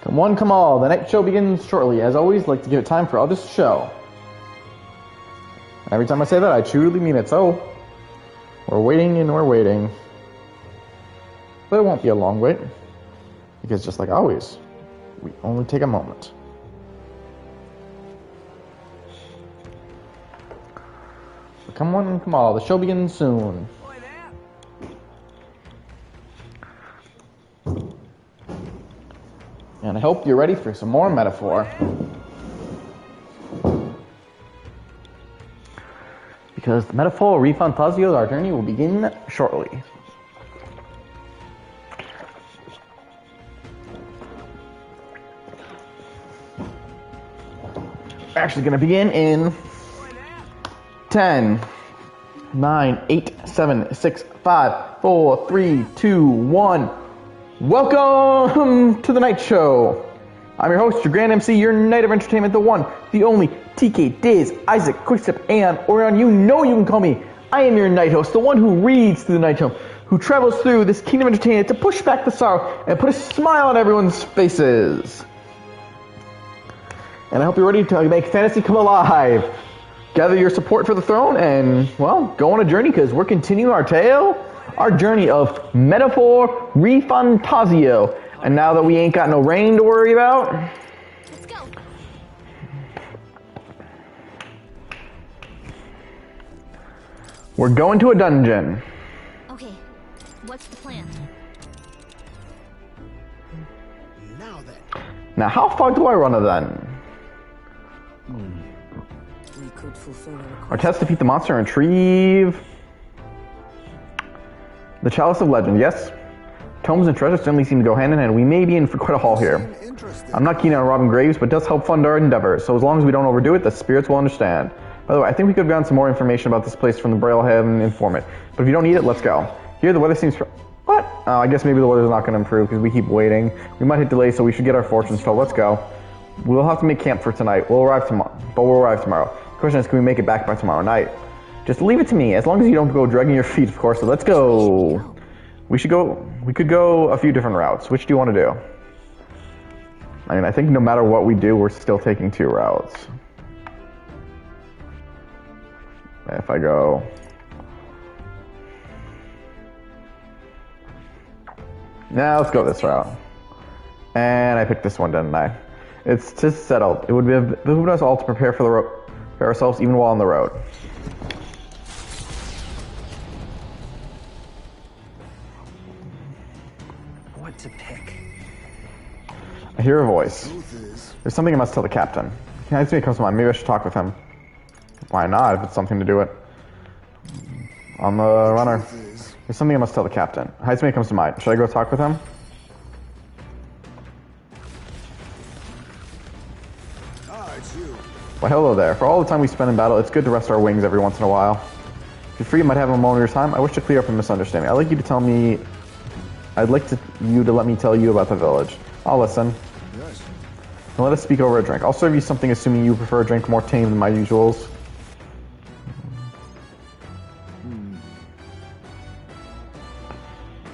Come one, come all. The night show begins shortly. As always, I'd like to give it time for others to show. Every time I say that, I truly mean it. So, we're waiting and we're waiting. But it won't be a long wait. Because just like always, we only take a moment. So come one, come all. The show begins soon. And I hope you're ready for some more metaphor. Because the metaphor Refantazio, our journey will begin shortly. We're actually going to begin in 10, 9, 8, 7, 6, 5, 4, 3, 2, 1. Welcome to the Night Show. I'm your host, your Grand MC, your Night of Entertainment, the one, the only, TK, Diz, Isaac, Quickstep, and Orion. You know you can call me. I am your night host, the one who reads through the night show, who travels through this kingdom of entertainment to push back the sorrow and put a smile on everyone's faces. And I hope you're ready to make fantasy come alive. Gather your support for the throne and, well, go on a journey because we're continuing our tale. Our journey of metaphor Refantazio. And now that we ain't got no rain to worry about, let's go. We're going to a dungeon. Okay, what's the plan? Now how far do I run a then? We could fulfill Our test, defeat the monster and retrieve the Chalice of Legend, yes? Tomes and treasures certainly seem to go hand in hand. We may be in for quite a haul here. I'm not keen on robbing graves, but it does help fund our endeavors. So as long as we don't overdo it, the spirits will understand. By the way, I think we could have gotten some more information about this place from the Braillehead informant. But if you don't need it, let's go. Here, the weather seems... What? Oh, I guess maybe the weather's not going to improve because we keep waiting. We might hit delays, so we should get our fortunes told. Let's go. We'll have to make camp for tonight. We'll arrive tomorrow. But we'll arrive tomorrow. The question is, can we make it back by tomorrow night? Just leave it to me, as long as you don't go dragging your feet, of course. So let's go. We could go a few different routes. Which do you want to do? I mean, I think no matter what we do, we're still taking 2 routes. If I go... Now let's go this route. And I picked this one, didn't I? It's just settled. It would behoove us all to prepare for the prepare ourselves even while on the road. what to pick. I hear a voice. There's something I must tell the captain. He me comes to mind. Maybe I should talk with him. Why not, if it's something to do it? On the runner. There's something I must tell the captain. Heisman comes to mind. Should I go talk with him? Well, hello there. For all the time we spend in battle, it's good to rest our wings every once in a while. If you're free, you might have a moment of your time. I wish to clear up a misunderstanding. I'd like you to let me tell you about the village. I'll listen. Yes. And let us speak over a drink. I'll serve you something assuming you prefer a drink more tame than my usuals.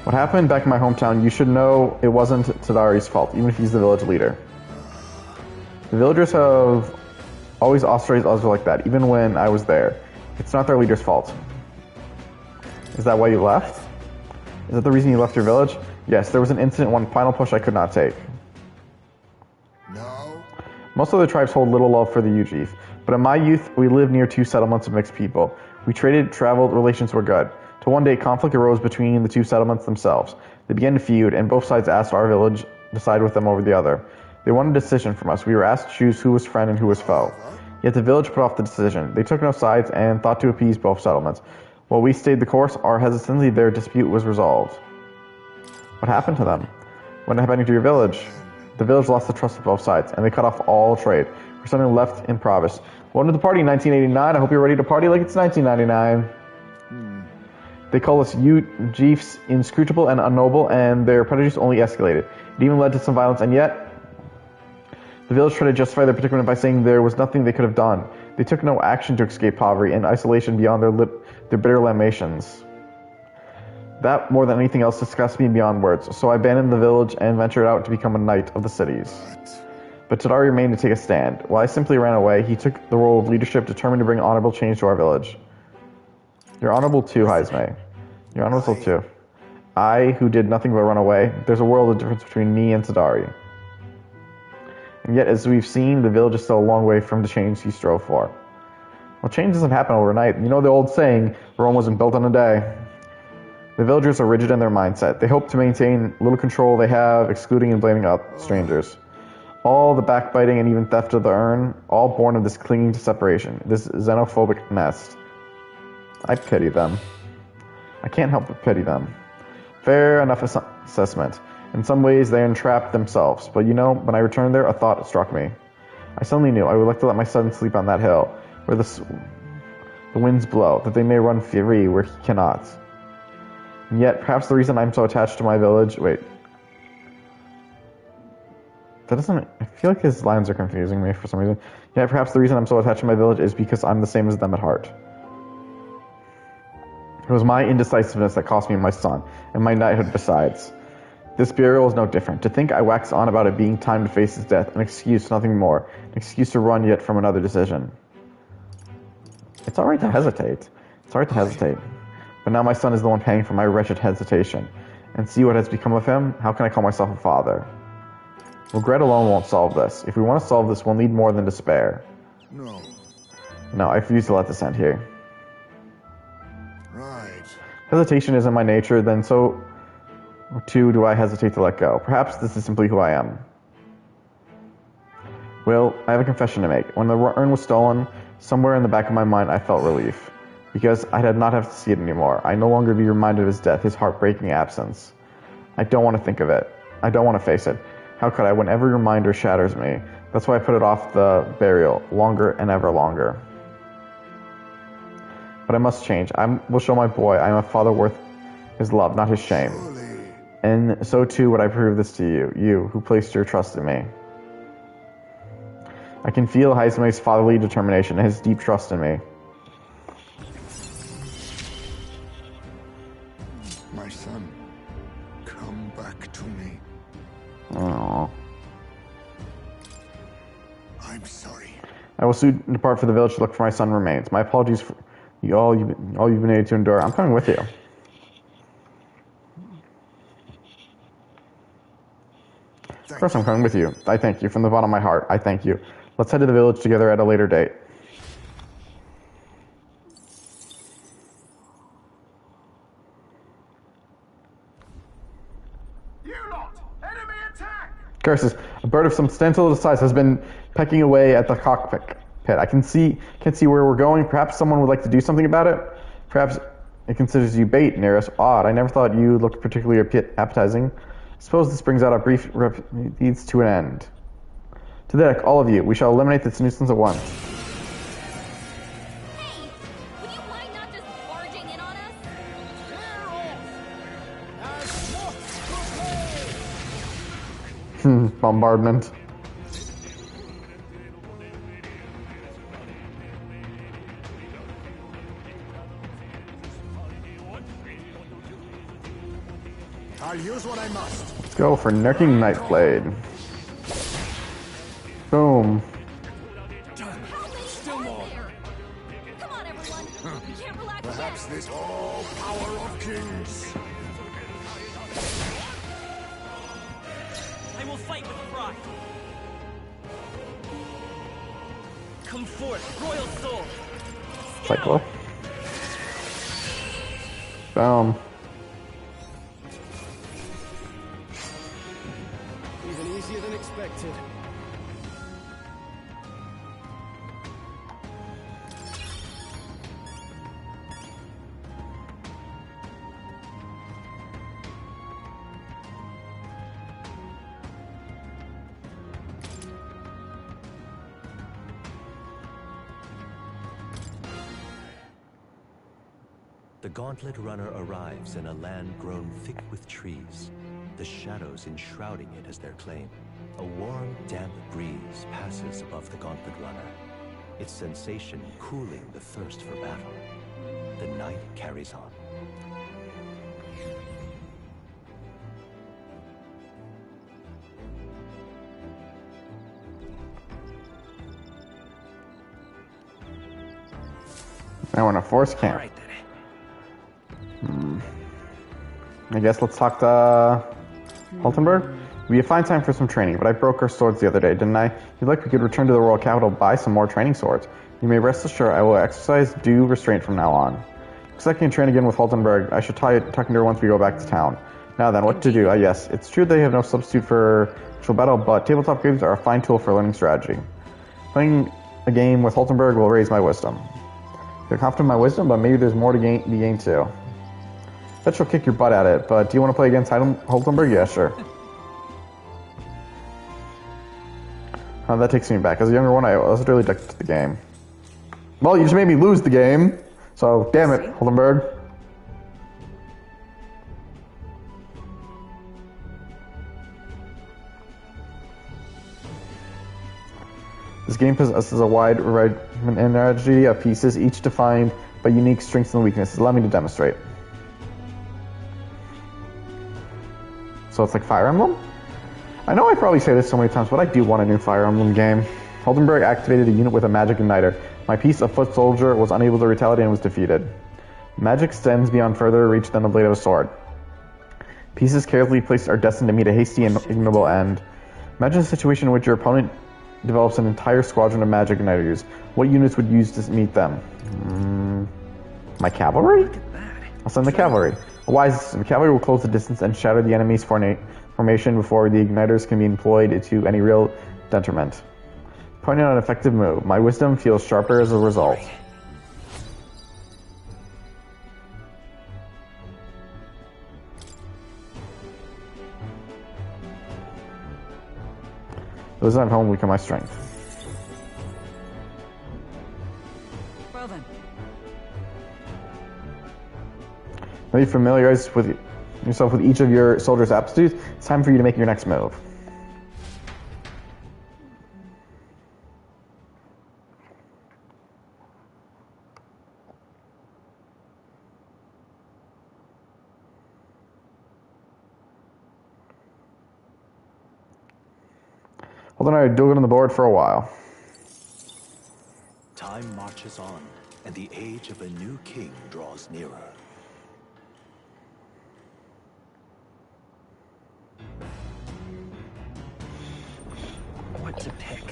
What happened back in my hometown, you should know it wasn't Tadari's fault, even if he's the village leader. The villagers have always ostracized others like that, even when I was there. It's not their leader's fault. Is that why you left? Is that the reason you left your village? Yes, there was an incident, one final push I could not take. No. Most other tribes hold little love for the Ujif, but in my youth, we lived near 2 settlements of mixed people. We traded, traveled, relations were good. Till one day, conflict arose between the 2 settlements themselves. They began to feud, and both sides asked our village to side with them over the other. They wanted a decision from us. We were asked to choose who was friend and who was foe. Yet the village put off the decision. They took no sides and thought to appease both settlements. While we stayed the course, our hesitancy, their dispute was resolved. What happened to them? What happened to your village? The village lost the trust of both sides, and they cut off all trade. For something left in Provis. Welcome to the party in 1989. I hope you're ready to party like it's 1999. They call us chiefs inscrutable and unnoble, and their prejudice only escalated. It even led to some violence, and yet the village tried to justify their predicament by saying there was nothing they could have done. They took no action to escape poverty and isolation beyond their bitter lamentations. That, more than anything else, disgusted me beyond words, so I abandoned the village and ventured out to become a knight of the cities. But Tadari remained to take a stand. While I simply ran away, he took the role of leadership, determined to bring honorable change to our village. You're honorable too, Heisme. You're honorable too. I, who did nothing but run away, there's a world of difference between me and Tadari. And yet, as we've seen, the village is still a long way from the change he strove for. Well, change doesn't happen overnight. You know the old saying, Rome wasn't built in a day. The villagers are rigid in their mindset. They hope to maintain little control they have, excluding and blaming out strangers. All the backbiting and even theft of the urn, all born of this clinging to separation, this xenophobic nest. I pity them. I can't help but pity them. Fair enough assessment. In some ways, they entrapped themselves. But you know, when I returned there, a thought struck me. I suddenly knew I would like to let my son sleep on that hill, where the winds blow, that they may run free where he cannot. And yet, perhaps the reason I'm so attached to my village... Wait. That doesn't... I feel like his lines are confusing me for some reason. Yet, perhaps the reason I'm so attached to my village is because I'm the same as them at heart. It was my indecisiveness that cost me my son, and my knighthood besides. This burial is no different. To think I wax on about it being time to face his death, an excuse, nothing more. An excuse to run yet from another decision. It's alright to hesitate. It's alright to hesitate. But now my son is the one paying for my wretched hesitation. And see what has become of him? How can I call myself a father? Regret alone won't solve this. If we want to solve this, we'll need more than despair. No. No, I refuse to let this end here. Right. Hesitation isn't my nature, then so too do I hesitate to let go. Perhaps this is simply who I am. Well, I have a confession to make. When the urn was stolen, somewhere in the back of my mind I felt relief. Because I did not have to see it anymore. I no longer be reminded of his death, his heartbreaking absence. I don't want to think of it. I don't want to face it. How could I when every reminder shatters me? That's why I put it off the burial, longer and ever longer. But I must change. I will show my boy I am a father worth his love, not his shame. And so too would I prove this to you, you who placed your trust in me. I can feel Heisme's fatherly determination and his deep trust in me. My son, come back to me. Aww. I'm sorry. I will soon depart for the village to look for my son remains. My apologies for all you've been able to endure. I'm coming with you. Of course I'm coming with you. I thank you. From the bottom of my heart, I thank you. Let's head to the village together at a later date. You lot! Enemy attack! Curses. A bird of substantial size has been pecking away at the cockpit. I can't see where we're going. Perhaps someone would like to do something about it. Perhaps it considers you bait, Nereus. Odd. I never thought you looked particularly appetizing. Suppose this brings out our brief leads to an end. To the deck, all of you. We shall eliminate this nuisance at once. Hey, would you mind not just barging in on us? Bombardment. I'll use what I must. Let's go for Nerking Nightblade. Boom. How many are there? Come on, everyone. We can't relax Perhaps yet. this all power of kings. I will fight with pride. Come forth, royal soul. Cyclo. Boom. Even easier than expected. expected. The Gauntlet Runner arrives in a land grown thick with trees, the shadows enshrouding it as their claim. A warm, damp breeze passes above the Gauntlet Runner, its sensation cooling the thirst for battle. The night carries on. I want a force camp. All right, then. I guess let's talk to Altenburg. We have fine time for some training, but I broke our swords the other day, didn't I? If you'd like, we could return to the royal capital, buy some more training swords. You may rest assured I will exercise due restraint from now on. Looks like I can train again with Haltenberg. I should talk to her once we go back to town. Now then, what to do? Yes, it's true they have no substitute for actual battle, but tabletop games are a fine tool for learning strategy. Playing a game with Haltenberg will raise my wisdom. You're confident in my wisdom, but maybe there's more to be gained too. Bet she'll kick your butt at it, but do you want to play against Haltenberg? Yeah, sure. That takes me back. As a younger one, I was really addicted to the game. Well, you just made me lose the game, so damn it, Haltenberg. This game possesses a wide variety of pieces, each defined by unique strengths and weaknesses. Allow me to demonstrate. So it's like Fire Emblem? I know I probably say this so many times, but I do want a new Fire Emblem game. Haltenberg activated a unit with a magic igniter. My piece, a foot soldier, was unable to retaliate and was defeated. Magic extends beyond further reach than the blade of a sword. Pieces carefully placed are destined to meet a hasty and ignoble end. Imagine a situation in which your opponent develops an entire squadron of magic igniters. What units would you use to meet them? My cavalry? I'll send the cavalry. A wise decision. The cavalry will close the distance and shatter the enemy's formation before the igniters can be employed to any real detriment. Pointing out an effective move. My wisdom feels sharper as a result. Those at home weaken my strength. Well then. Now you familiarize yourself with each of your soldiers' aptitudes. It's time for you to make your next move. Hold on, I do it on the board for a while. Time marches on, and the age of a new king draws nearer. What to pick?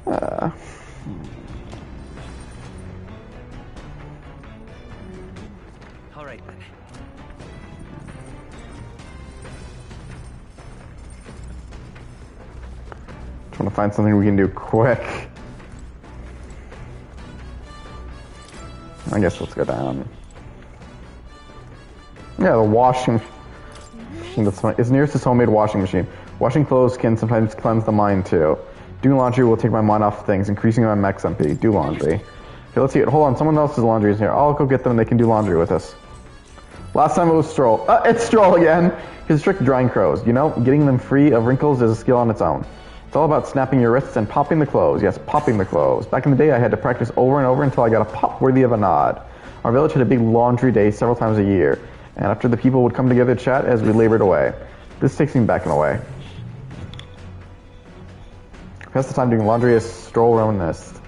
All right, then. Trying to find something we can do quick. I guess let's go down. Yeah, the washing machine. It's nearest this homemade washing machine. Washing clothes can sometimes cleanse the mind too. Doing laundry will take my mind off things, increasing my max MP. Do laundry. Okay, let's see it. Hold on, someone else's laundry is here. I'll go get them and they can do laundry with us. Last time it was Stroll. It's Stroll again! His trick drying crows. You know, getting them free of wrinkles is a skill on its own. It's all about snapping your wrists and popping the clothes. Yes, popping the clothes. Back in the day, I had to practice over and over until I got a pop worthy of a nod. Our village had a big laundry day several times a year, and after the people would come together to chat as we labored away. This takes me back in a way. Pass the time doing laundry as Stroll reminisced.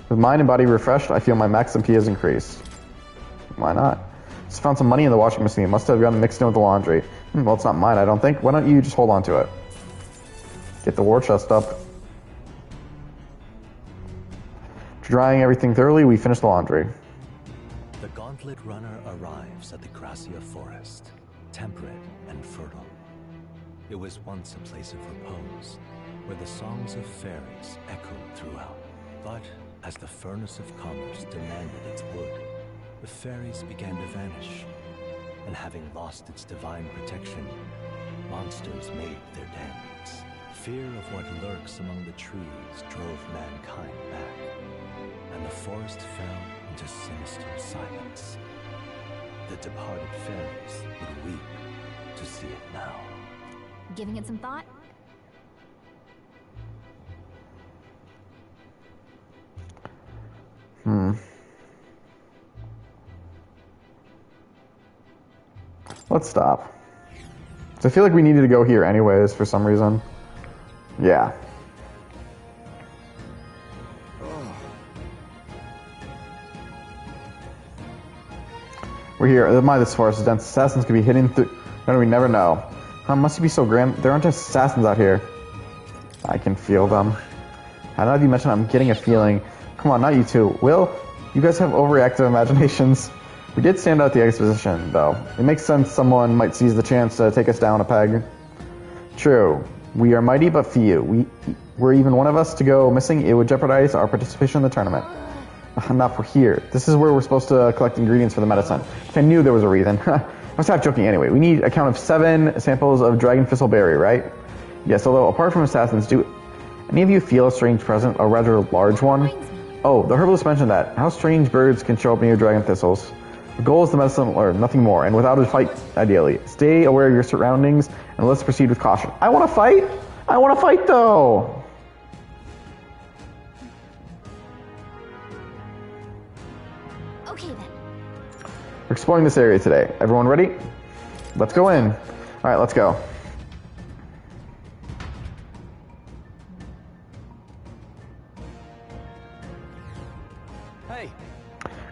With mind and body refreshed, I feel my max MP has increased. Why not? Just found some money in the washing machine. It must have gotten mixed in with the laundry. Well, it's not mine, I don't think. Why don't you just hold on to it? Get the war chest up. After drying everything thoroughly, we finish the laundry. The Gauntlet Runner arrives at the Gracia Forest. temperate and fertile. It was once a place of repose, where the songs of fairies echoed throughout. But as the furnace of commerce demanded its wood, the fairies began to vanish, and having lost its divine protection, monsters made their dens. Fear of what lurks among the trees drove mankind back, and the forest fell into sinister silence. The departed fairies would weep to see it now. Giving it some thought? Let's stop. So I feel like we needed to go here anyways for some reason. Yeah. We're here. My, this forest is dense. Assassins could be hidden through. We never know. How must you be so grand? There aren't just assassins out here. I can feel them. Now that you mentioned, I'm getting a feeling. Come on, not you two. Will, you guys have overreactive imaginations. We did stand out at the exposition, though. It makes sense someone might seize the chance to take us down a peg. True. We are mighty but few. Were even one of us to go missing, it would jeopardize our participation in the tournament. Not for here. This is where we're supposed to collect ingredients for the medicine. I knew there was a reason. I was half joking anyway. We need a count of 7 samples of dragon thistle berry, right? Yes, although apart from assassins, do any of you feel a strange presence, a rather large one? Oh, the herbalist mentioned that. How strange birds can show up near dragon thistles. The goal is the medicine or nothing more, and without a fight, ideally. Stay aware of your surroundings, and let's proceed with caution. I want to fight! I want to fight, though! Okay then. We're exploring this area today. Everyone ready? Let's go in. Alright, let's go. Hey,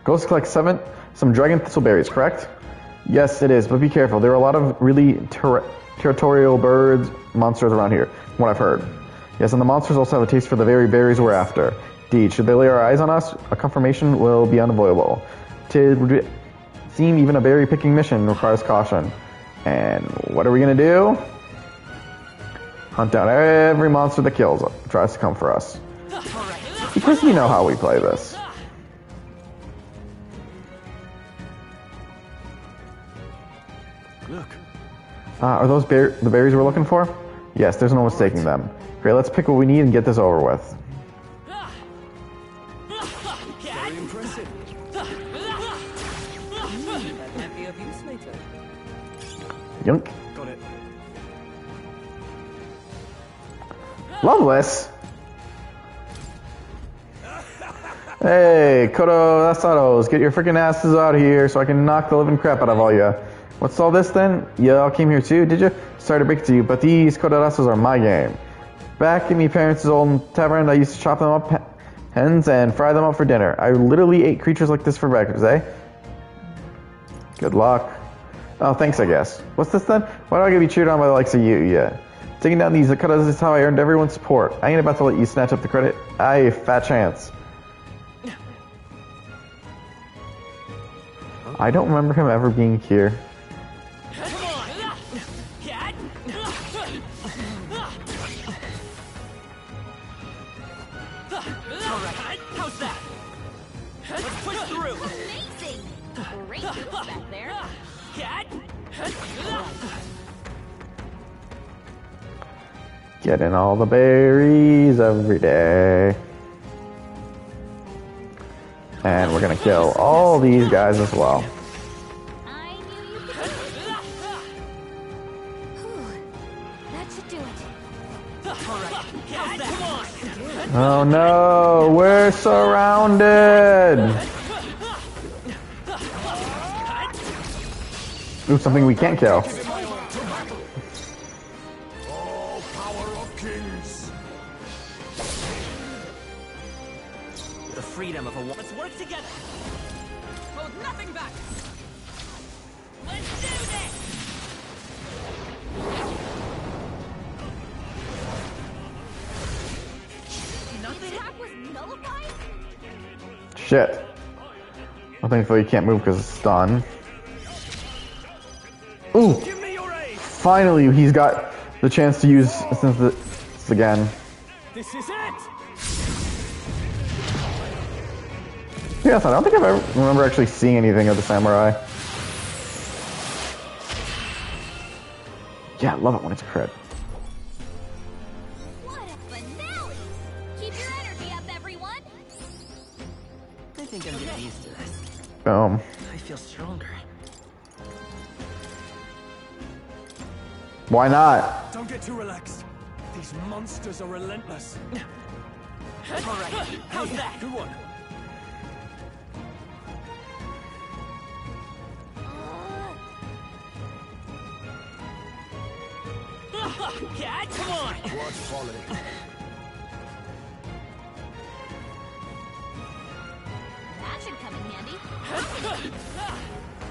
Goes to collect some dragon thistle berries, correct? Yes, it is, but be careful. There are a lot of really territorial birds, monsters around here, from what I've heard. Yes, and the monsters also have a taste for the very berries we're after. Indeed, should they lay our eyes on us, a confirmation will be unavoidable. To seem even a berry picking mission requires caution. And what are we going to do? Hunt down every monster that tries to come for us. Because you know how we play this. look. Are those the berries we're looking for? Yes, there's no mistaking them. Great, let's pick what we need and get this over with. Very impressive. That might be of use later. Yunk. Got it. Loveless? Hey, Kodo Asados, get your freaking asses out of here so I can knock the living crap out of all ya. What's all this then? You all came here too, did you? Sorry to break it to you, but these Kodorasas are my game. Back in my parents' old tavern, I used to chop them up hens and fry them up for dinner. I literally ate creatures like this for breakfast, eh? Good luck. Oh, thanks, I guess. What's this then? Why do I get to be cheered on by the likes of you? Yeah. Taking down these Kodorasas is how I earned everyone's support. I ain't about to let you snatch up the credit. Aye, fat chance. I don't remember him ever being here. How's that? Let's push through. Amazing! Great moves back there. Getting all the berries every day. And we're gonna kill all these guys as well. I knew you could do it. Whew. That should do it. Oh no, we're surrounded! Ooh, something we can't kill. All power of kings. The freedom of a woman. Let's work together. Hold nothing back. Let's do this! The attack was nullified? Shit. Well, thankfully you can't move because it's stunned. Ooh! Give me your aid. Finally, he's got the chance to use this again. This is it. Yeah, I don't think I ever remember actually seeing anything of the samurai. Yeah, I love it when it's a crit. What a finale! Keep your energy up, everyone! I think I'm getting used to this. Boom. I feel stronger. Why not? Don't get too relaxed. These monsters are relentless. All right, how's that? Good one. Yeah, come on. What folly? That should come in handy.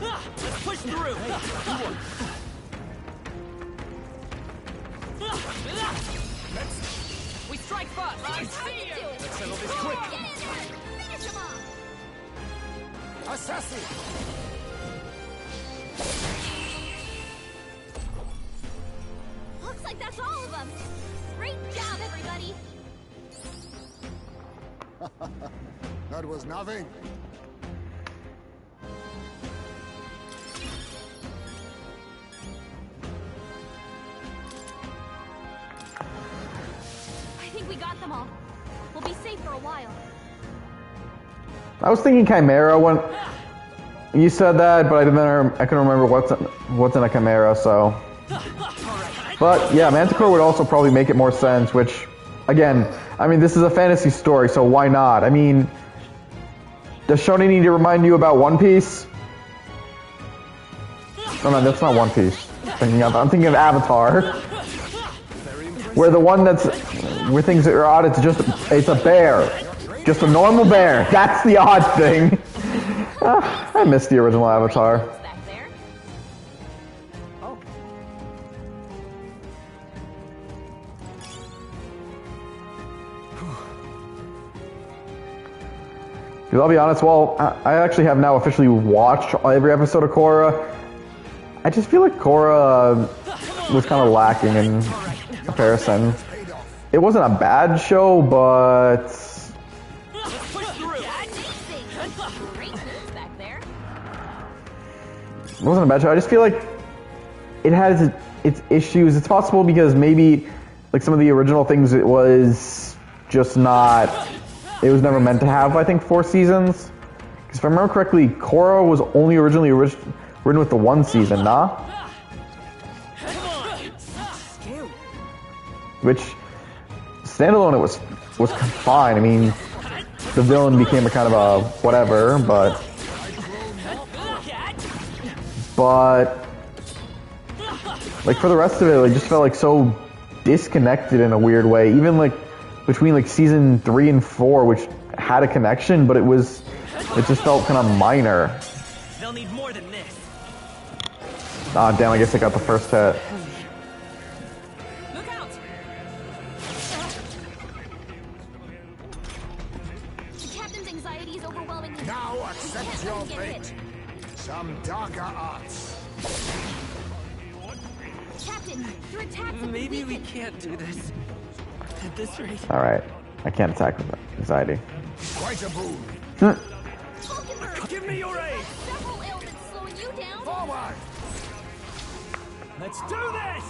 Let's push through. We strike first. I see you! Let's settle this quick. Get in there! Finish him off! Assassin! Looks like that's all of them! Great job, everybody! That was nothing. I think we got them all. We'll be safe for a while. I was thinking Chimera when you said that, but I couldn't remember what's in a Chimera, so. But yeah, Manticore would also probably make it more sense, which, again, I mean, this is a fantasy story, so why not? I mean, does Shonen need to remind you about One Piece? Oh no, that's not One Piece. I'm thinking of Avatar. Where the one where things are odd, it's a bear. Just a normal bear. That's the odd thing. I missed the original Avatar. Back there. Oh. Because I'll be honest, I actually have now officially watched every episode of Korra. I just feel like Korra was kind of lacking in comparison. It wasn't a bad show, but Great moves back there. it wasn't a bad show. I just feel like it has its issues. It's possible because maybe like some of the original things it was just not. It was never meant to have, I think, 4 seasons. Because if I remember correctly, Korra was only originally written with the 1 season, nah? Which, standalone, it was fine. I mean, the villain became a kind of a whatever, but like for the rest of it, it just felt like so disconnected in a weird way. Even like between like season 3 and 4, which had a connection, but it just felt kind of minor. They'll need more than this. Ah, damn! I guess I got the first hit. Look out! The captain's anxiety is overwhelming me. Now We accept can't your let him get fate. hit. Some darker arts. Captain, your attacks have Maybe we weakened. can't do this. At this rate. All right, I can't attack with anxiety. Quite a boon. Falconberg, Give me your aid. several ailments slowing you down. Forward! Let's do this.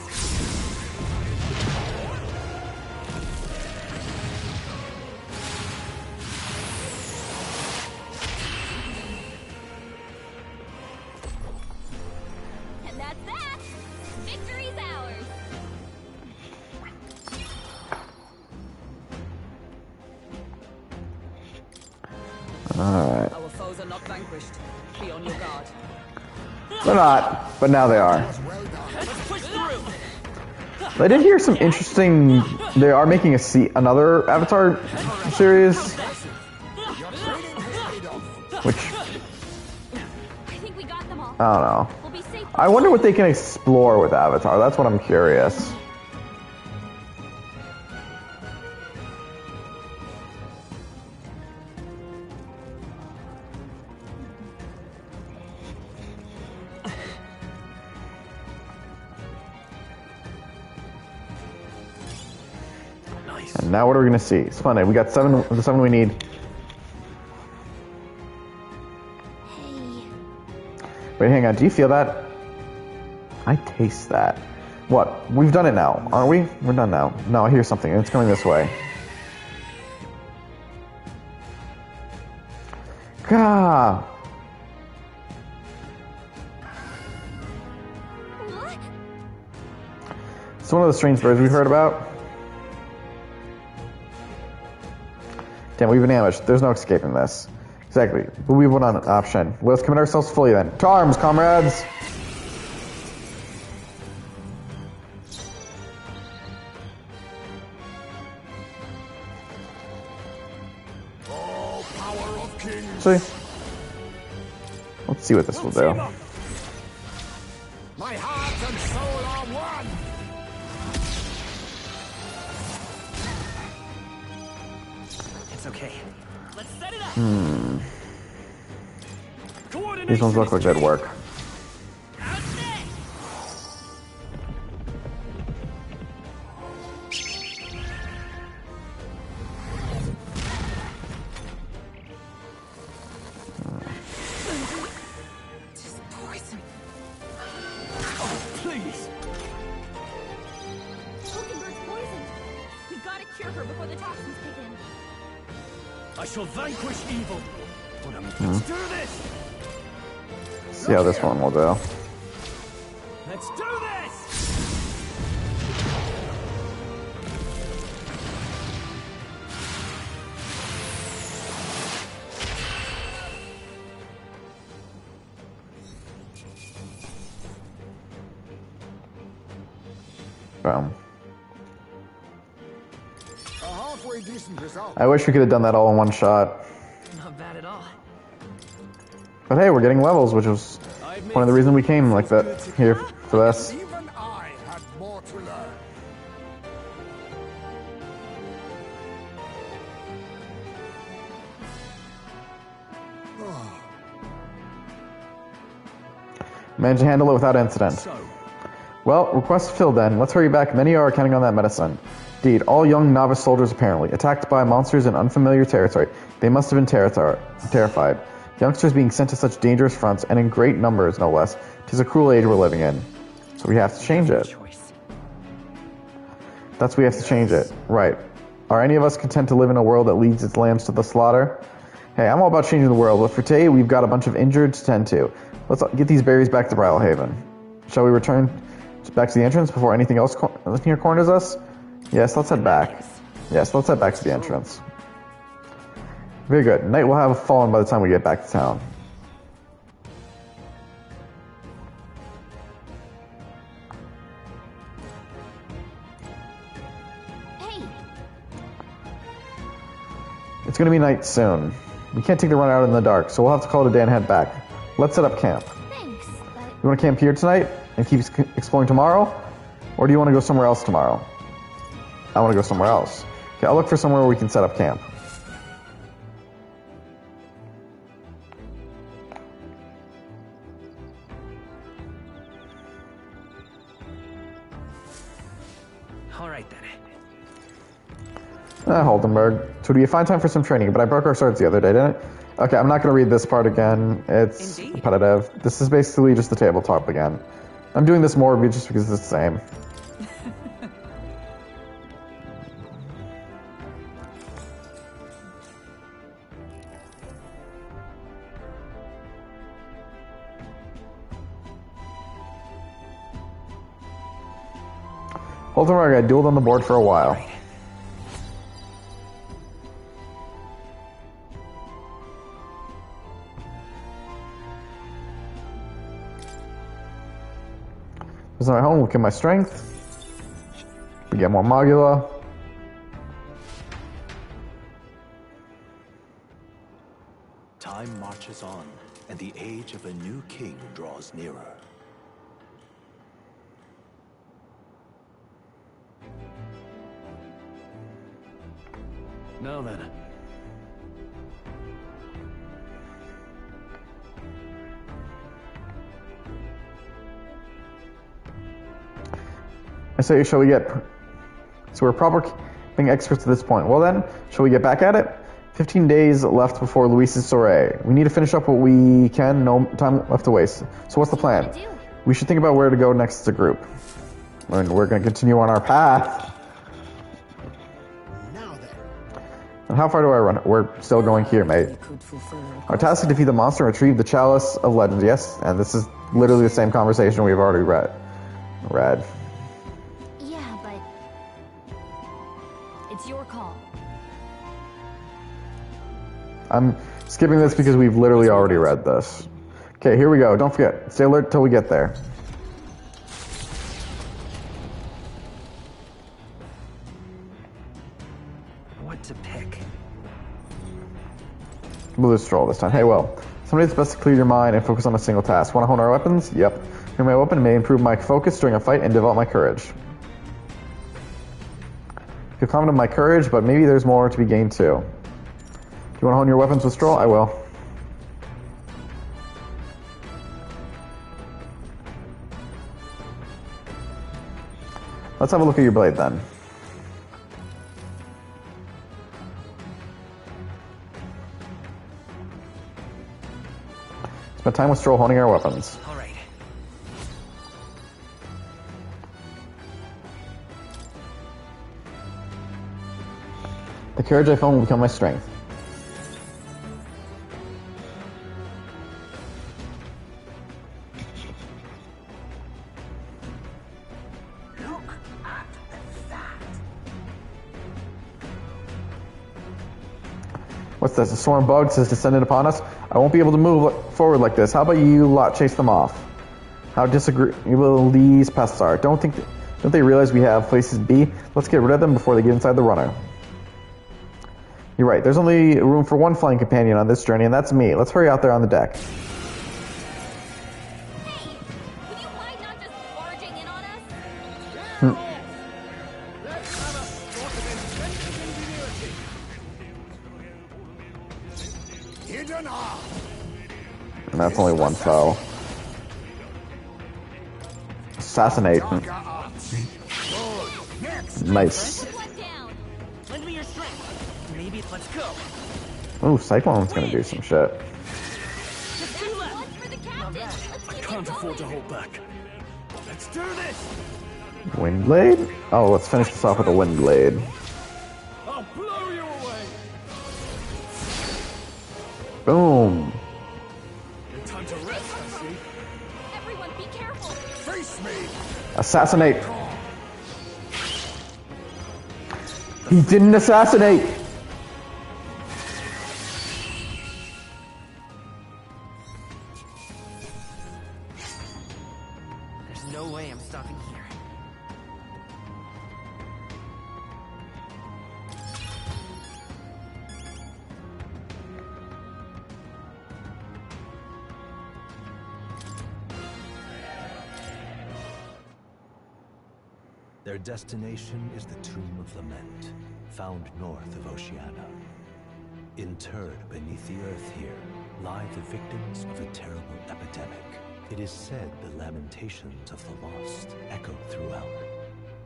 And that's that. Victory's ours. All right, Our foes are not vanquished. Be on your guard. they're not, but now they are. Well done. Let's push through. I did hear some interesting. They are making another Avatar series, Your training has paid off. which I think we got them all. I don't know. We'll be safe. I wonder what they can explore with Avatar. That's what I'm curious. And now what are we gonna see? Splendid. We got the 7 we need. Hey. Wait, hang on. Do you feel that? I taste that. What? We've done it now, aren't we? We're done now. No, I hear something. It's coming this way. Gah! What? It's one of the strange birds we've heard about. Damn, we've been ambushed. There's no escaping this. Exactly. But we have one option. Let's commit ourselves fully then. To arms, comrades! Oh, power of kings. See? Let's see what this will do. My heart and soul are one. It's okay. Let's set it up. These ones look like they'd work. Just poison. Please. Mockingbirds poisoned. We gotta cure her before the toxins kick in. I shall vanquish evil. Let's do this. See how this one will do. Let's do this. Boom. A halfway decent result. I wish we could have done that all in one shot. Not bad at all. But hey, we're getting levels, which was one of the reasons we came like that here for this. Even I had more to learn. Managed to handle it without incident. So, Well, request filled then. Let's hurry back. Many are counting on that medicine. Indeed, all young novice soldiers apparently. Attacked by monsters in unfamiliar territory. They must have been terrified. Youngsters being sent to such dangerous fronts, and in great numbers, no less. 'Tis a cruel age we're living in. So we have to change it. Choice. We have to change it. Right. Are any of us content to live in a world that leads its lambs to the slaughter? Hey, I'm all about changing the world, but for today, we've got a bunch of injured to tend to. Let's get these berries back to Bridlehaven. Shall we return back to the entrance before anything else here corners us? Yes, let's head back. Yes, let's head back to the entrance. Very good. Night will have fallen by the time we get back to town. Hey, It's going to be night soon. We can't take the run out in the dark, so we'll have to call it a day and head back. Let's set up camp. thanks, but You want to camp here tonight and keep exploring tomorrow? Or do you want to go somewhere else tomorrow? I want to go somewhere else. Okay, I'll look for somewhere where we can set up camp. all right then. Holdenberg. So it'd be a fine time for some training, but I broke our swords the other day, didn't it? Okay, I'm not going to read this part again. It's Indeed. repetitive. This is basically just the tabletop again. I'm doing this more just because it's the same. Holdenberg, I dueled on the board for a while. This is my home. Look at my strength. We get more Magula. Time marches on, and the age of a new king draws nearer. Now then. I say, shall we get... So we're proper being experts at this point. Well then, shall we get back at it? 15 days left before Luis's soiree. We need to finish up what we can, no time left to waste. So what's the plan? We should think about where to go next as a group. And we're going to continue on our path. And how far do I run? We're still going here, mate. Our task is to defeat the monster and retrieve the Chalice of Legends. Yes, and this is literally the same conversation we've already read. Yeah, but it's your call. I'm skipping this because we've literally already read this. Okay, here we go. Don't forget, stay alert till we get there. What to pick? Blue stroll this time. Hey, well, sometimes it's best to clear your mind and focus on a single task. Want to hone our weapons? Yep. Here my weapon may improve my focus during a fight and develop my courage. Feel confident in my courage, but maybe there's more to be gained too. Do you want to hone your weapons with stroll? I will. Let's have a look at your blade then. Spend time with stroll honing our weapons. All right. The courage I found will become my strength. What's this? A swarm of bugs has descended upon us. I won't be able to move forward like this. How about you lot chase them off? How disagreeable these pests are. Don't they realize we have places to be? Let's get rid of them before they get inside the runner. You're right. There's only room for one flying companion on this journey, and that's me. Let's hurry out there on the deck. Hey, would you mind not just barging in on us? Let's have a spot of inventive ingenuity. And that's only one foe. Assassinate. Nice. One down. Lend me your strength. Maybe let's go. Ooh, Cyclone's gonna do some shit. Just two left. One for the captain. Let's I keep can't it afford to going. hold back. Let's do this. Windblade? Oh, let's finish this off with a Windblade. I'll blow you away. Boom. No time to rest, I see. Everyone, be careful. Face me. Assassinate. He didn't assassinate. There's no way I'm stopping here. Their destination is the Tomb of Lament, found north of Oceania. Interred beneath the earth here lie the victims of a terrible epidemic. It is said the lamentations of the lost echo throughout,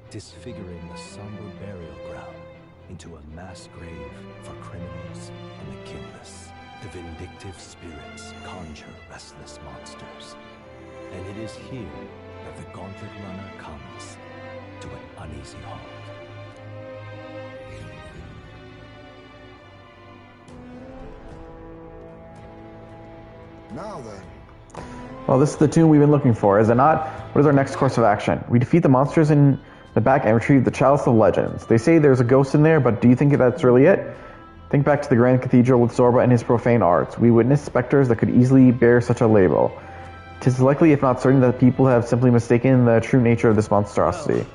disfiguring the somber burial ground into a mass grave for criminals and the kinless. The vindictive spirits conjure restless monsters, and it is here that the Gauntlet Runner comes to an uneasy halt. Now then, Well, this is the tomb we've been looking for, is it not? What is our next course of action? We defeat the monsters in the back and retrieve the Chalice of Legends. They say there's a ghost in there, but do you think that's really it? Think back to the Grand Cathedral with Zorba and his profane arts. We witnessed specters that could easily bear such a label. 'Tis likely, if not certain, that people have simply mistaken the true nature of this monstrosity.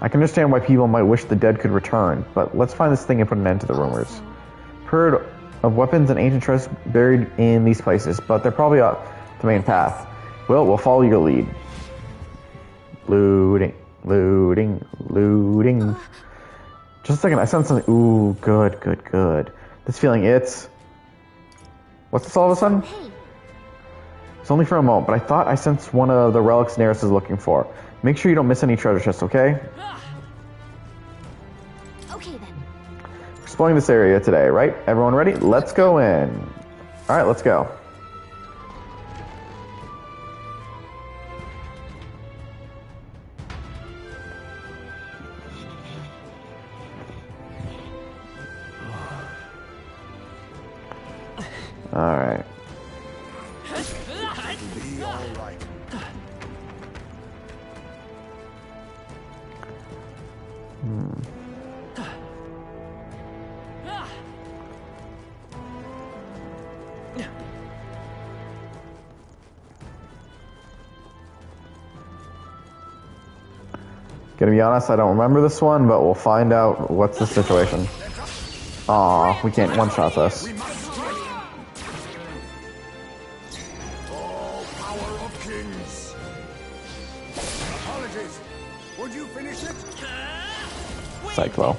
I can understand why people might wish the dead could return, but let's find this thing and put an end to the rumors. Heard of weapons and ancient treasures buried in these places, but they're probably up the main path. Well, we'll follow your lead. Looting, looting, looting. Just a second, I sense something. Ooh, good, good, good. This feeling, it's... What's this all of a sudden? Hey, It's only for a moment, but I thought I sensed one of the relics Neris is looking for. Make sure you don't miss any treasure chests, okay? okay then. exploring this area today, right? Everyone ready? Let's go in. All right, let's go. All right. It'll be all right. Gonna be honest, I don't remember this one, but we'll find out what's the situation. Aw, we can't one-shot this. All power of kings. Apologies. Would you finish it? Cyclo.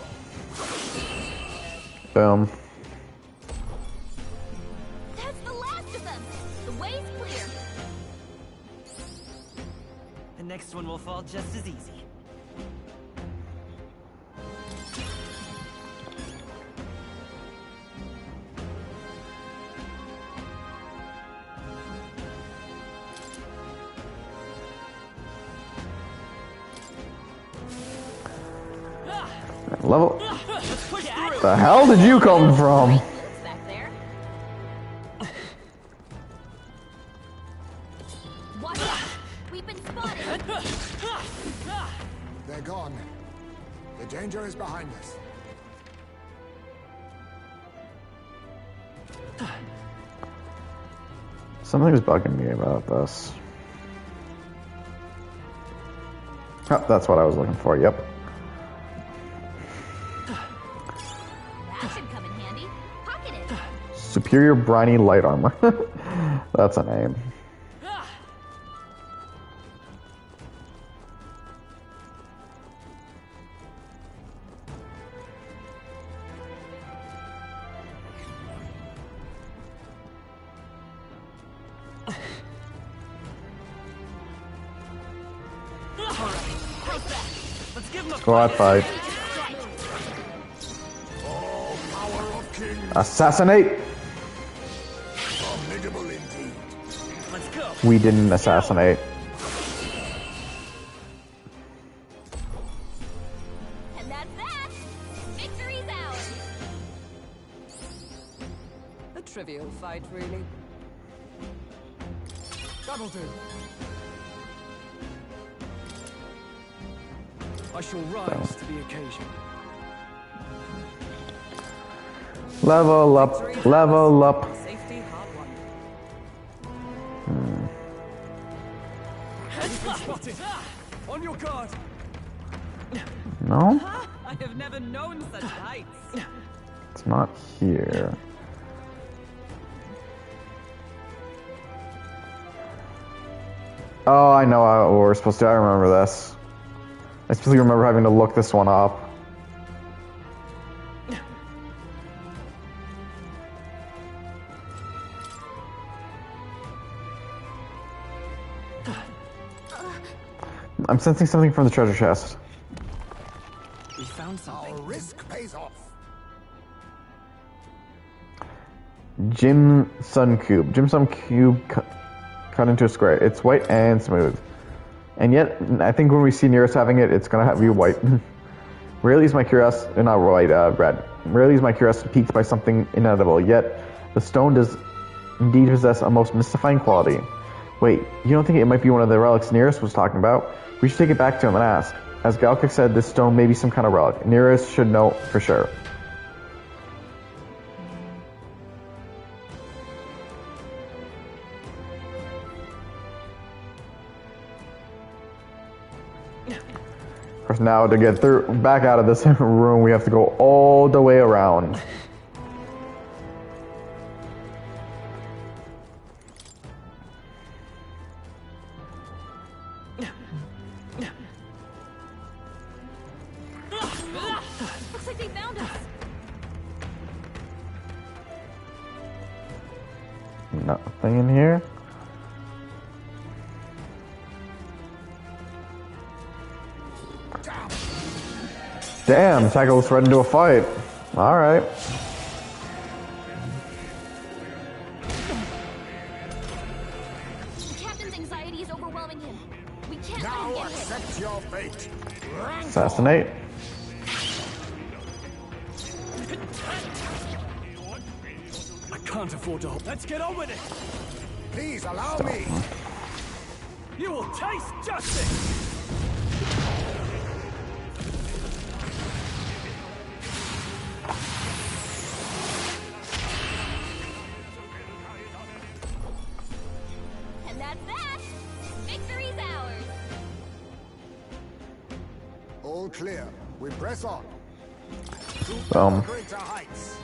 Boom. That's the last of them. The way's clear. The next one will fall just as easy. Level. The hell did you come from? Back there. Watch out. We've been spotted. They're gone. The danger is behind us. Something's bugging me about this. Oh, that's what I was looking for. Yep. That should come in handy. Pocket it. Superior briny light armor. That's a name. Let's give him a Squad fight. All power of kings. Assassinate! Formidable indeed. Let's go. We didn't assassinate. And that's that. Victory's ours. A trivial fight, really. That'll do. I shall rise to the occasion. Level up, level up. Safety hard won. Spotted. On your guard. No? I have never known such heights. It's not here. Oh, I know what we're supposed to. I remember this. I specifically remember having to look this one up. I'm sensing something from the treasure chest. We found something. Our risk pays off. Jim Sun Cube. Jim Sun Cube cut into a square. It's white and smooth. And yet, I think when we see Nearest having it, it's gonna be white. Rarely is my curiosity, not white, red. Rarely is my curiosity piqued by something inedible, yet the stone does indeed possess a most mystifying quality. Wait, you don't think it might be one of the relics Nearest was talking about? We should take it back to him and ask. As Galkic said, this stone may be some kind of relic. Nearest should know for sure. Of course, now to get through back out of this room, we have to go all the way around. Looks like they found us. Nothing in here. Damn, Tackle was right into a fight. All right. The captain's anxiety is overwhelming him. We can't Now let him get hit. accept your fate. Assassinate. I can't afford to hold. Let's get on with it. Please allow me. You will taste justice. And that's that. Victory's ours. All clear. We press on. Boom. Greater heights.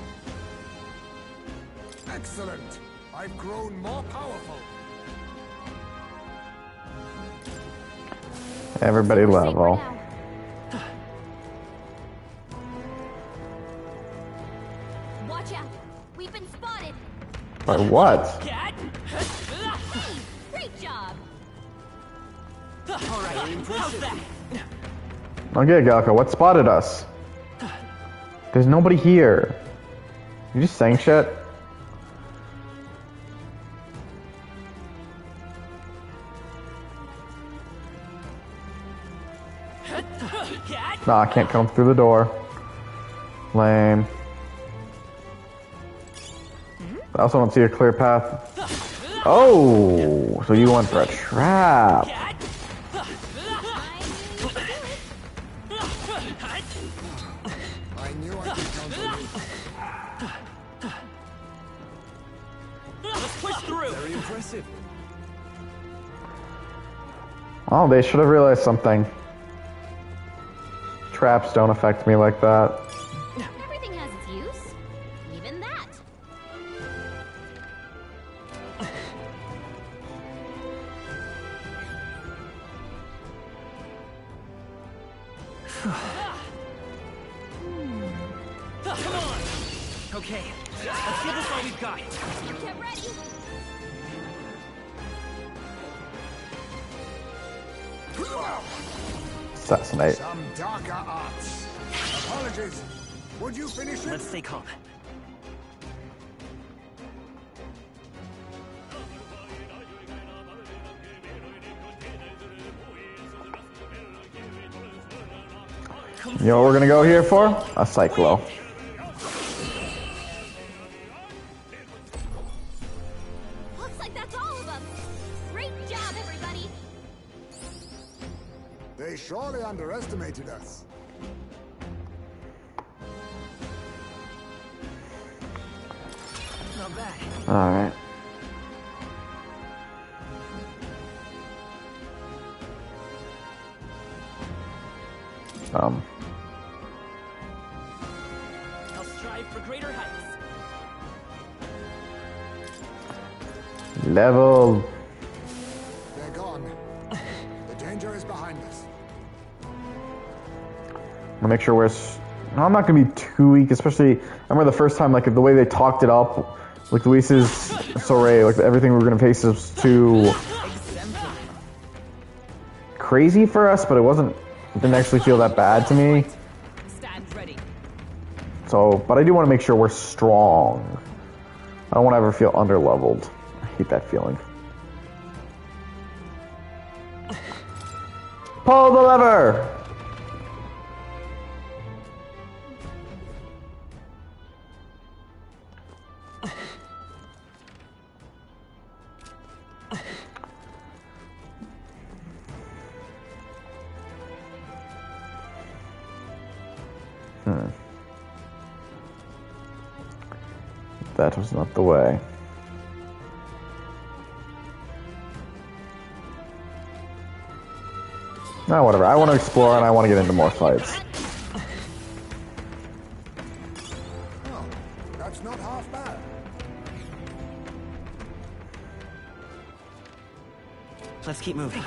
Excellent. I've grown more powerful. Everybody Safe level. for now. Watch out. We've been spotted. By what? Hey, great job. All right, how's that? Okay, Galka, what spotted us? There's nobody here. You just saying shit? Nah, I can't come through the door. Lame. I also don't see a clear path. Oh, so you went for a trap. I knew I could count on you. Let's push through. Very impressive. Oh, they should have realized something. Traps don't affect me like that. Everything has its use. Even that. Come on. Okay, let's give this all we've got. Get ready. Assassinate. Some darker arts. Apologies. Would you finish it? Let's stay calm. You know what we're gonna go here for? A Cyclo. Looks like that's all of them. Great job, everybody. They surely underestimated us. Not bad. Alright. I'll strive for greater heights. Level. They're gone. The danger is behind us. I'll make sure we're. No, I'm not gonna be too weak, especially. I remember the first time, like the way they talked it up, like Luis's Soray, like everything we were gonna face was too crazy for us, but it wasn't. It didn't actually feel that bad to me. Stand ready. So, but I do want to make sure we're strong. I don't want to ever feel underleveled. I hate that feeling. Pull the lever! That was not the way. No, whatever. I want to explore and I want to get into more fights. Oh, that's not half bad. Let's keep moving.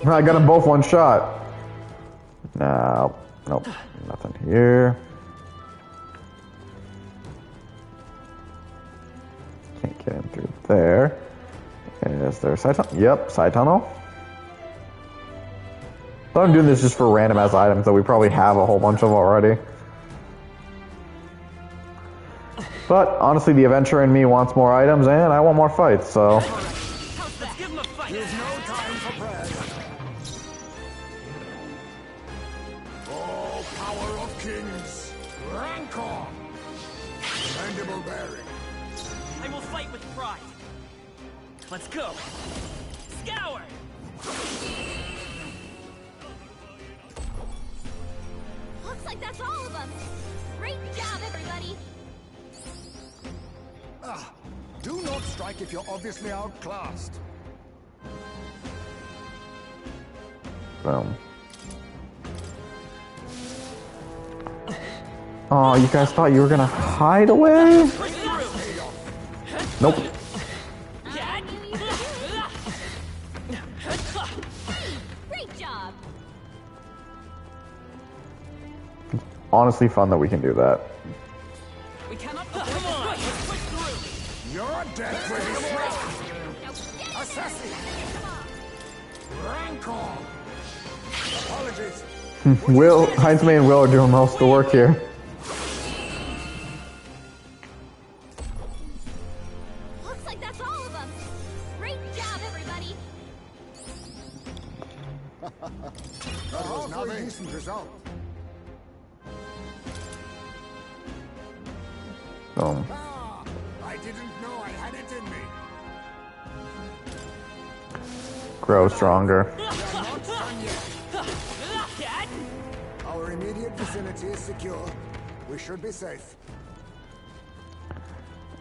I got them both one shot. No, nope, nothing here. Is there a side tunnel? Yep, side tunnel. But I'm doing this just for random ass items that we probably have a whole bunch of already. But honestly, the adventurer in me wants more items and I want more fights, so. Let's give him a fight. There's no time for prayer. Oh, power of kings. Rancor. Mandible bearing. I will fight with pride. Let's go. Scour. Looks like that's all of them. Great job, everybody. Ah, do not strike if you're obviously outclassed. Boom. Oh, you guys thought you were gonna hide away? Nope. I knew you could do it. Great job. Honestly fun that we can do that. We cannot. Come on. Let's push through. Your death will be swift. Now get it. Assassin. Rancor. Apologies. Will, Heinzme and Will are doing most of the work here. Looks like that's all of them. Great job, everybody. That was not a decent result. Boom. Ah, I didn't know I had it in me. Grow stronger. We are not done yet. Our immediate vicinity is secure. We should be safe.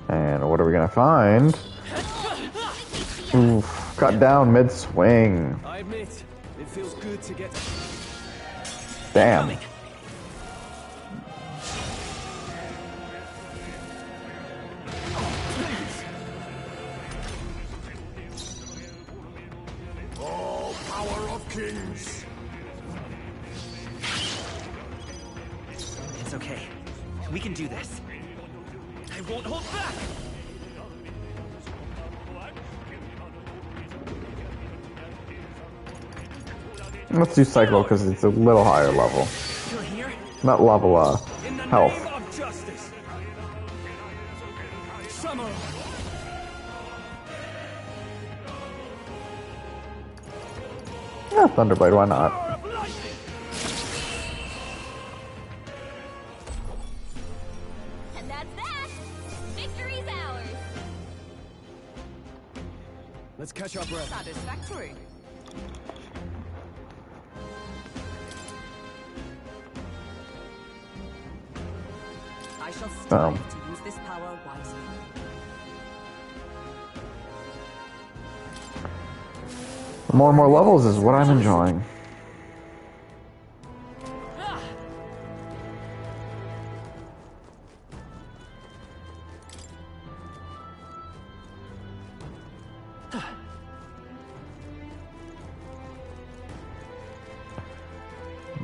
And what are we gonna find? Oof, cut down mid-swing. I admit, it feels good to get... Damn. Oh, power of kings. It's okay. We can do this. I won't hold back. Let's do Cyclo because it's a little higher level. Still here? Not level, In the health. name of justice. Samurai. Yeah, Thunderblade, why not? Power of lightning. And that's that. Victory's ours. Let's catch our breath. Satisfactory. I shall strive to use this power wisely. More and more levels is what I'm enjoying.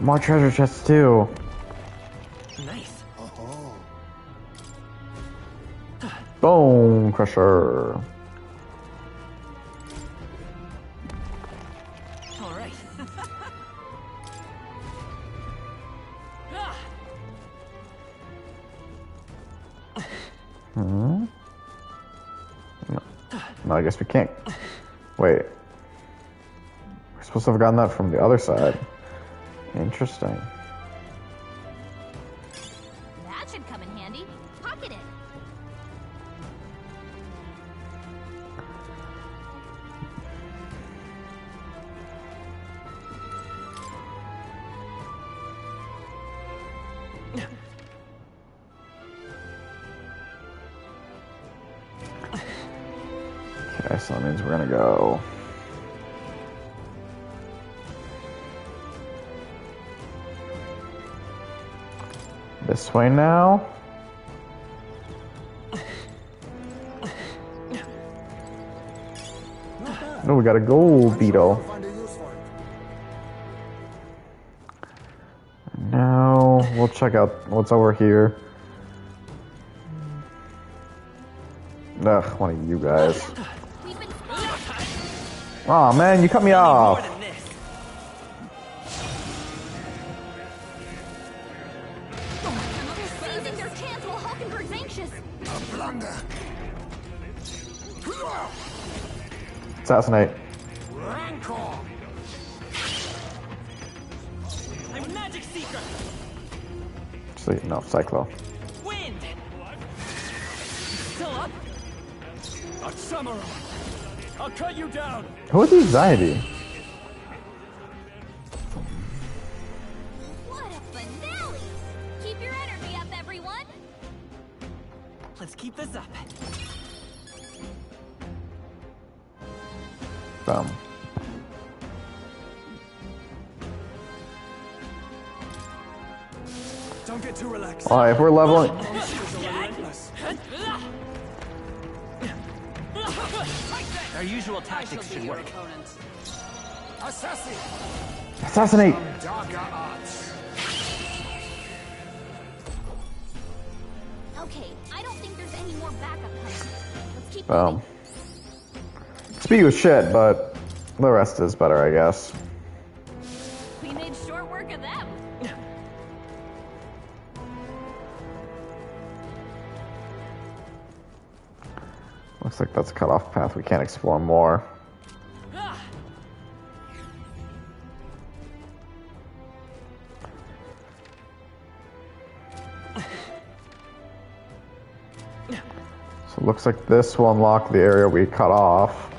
More treasure chests too. Nice. Oh, Bone Crusher. All right. Hmm? No, I guess we can't. Wait. We're supposed to have gotten that from the other side. Interesting. That should come in handy. Pocket it. Okay, so that means we're gonna go. This way now. Oh, we got a gold beetle. I'll find a use for it. Now we'll check out what's over here. Ugh, one of you guys. We've been spotted. Aw, man, you cut me More off. than this. They're seizing their chance while Hulkenberg's anxious. A blunder. Assassinate. Rancor. I'm Magic Seeker. Sleep. No, Cyclo. Wind. Still up? A samurai. I'll cut you down. Who is the anxiety? What a finale! Keep your energy up, everyone. Let's keep this up. Boom. Don't get too relaxed. Alright, if we're leveling. Monsters are relentless. Our usual tactics should work. Assassin. Assassinate! Darker arts. Okay, I don't think there's any more backup coming. Let's keep Boom. moving. Speed was shit, but the rest is better, I guess. We made short work of them. Looks like that's a cut-off path. We can't explore more. So it looks like this will unlock the area we cut off.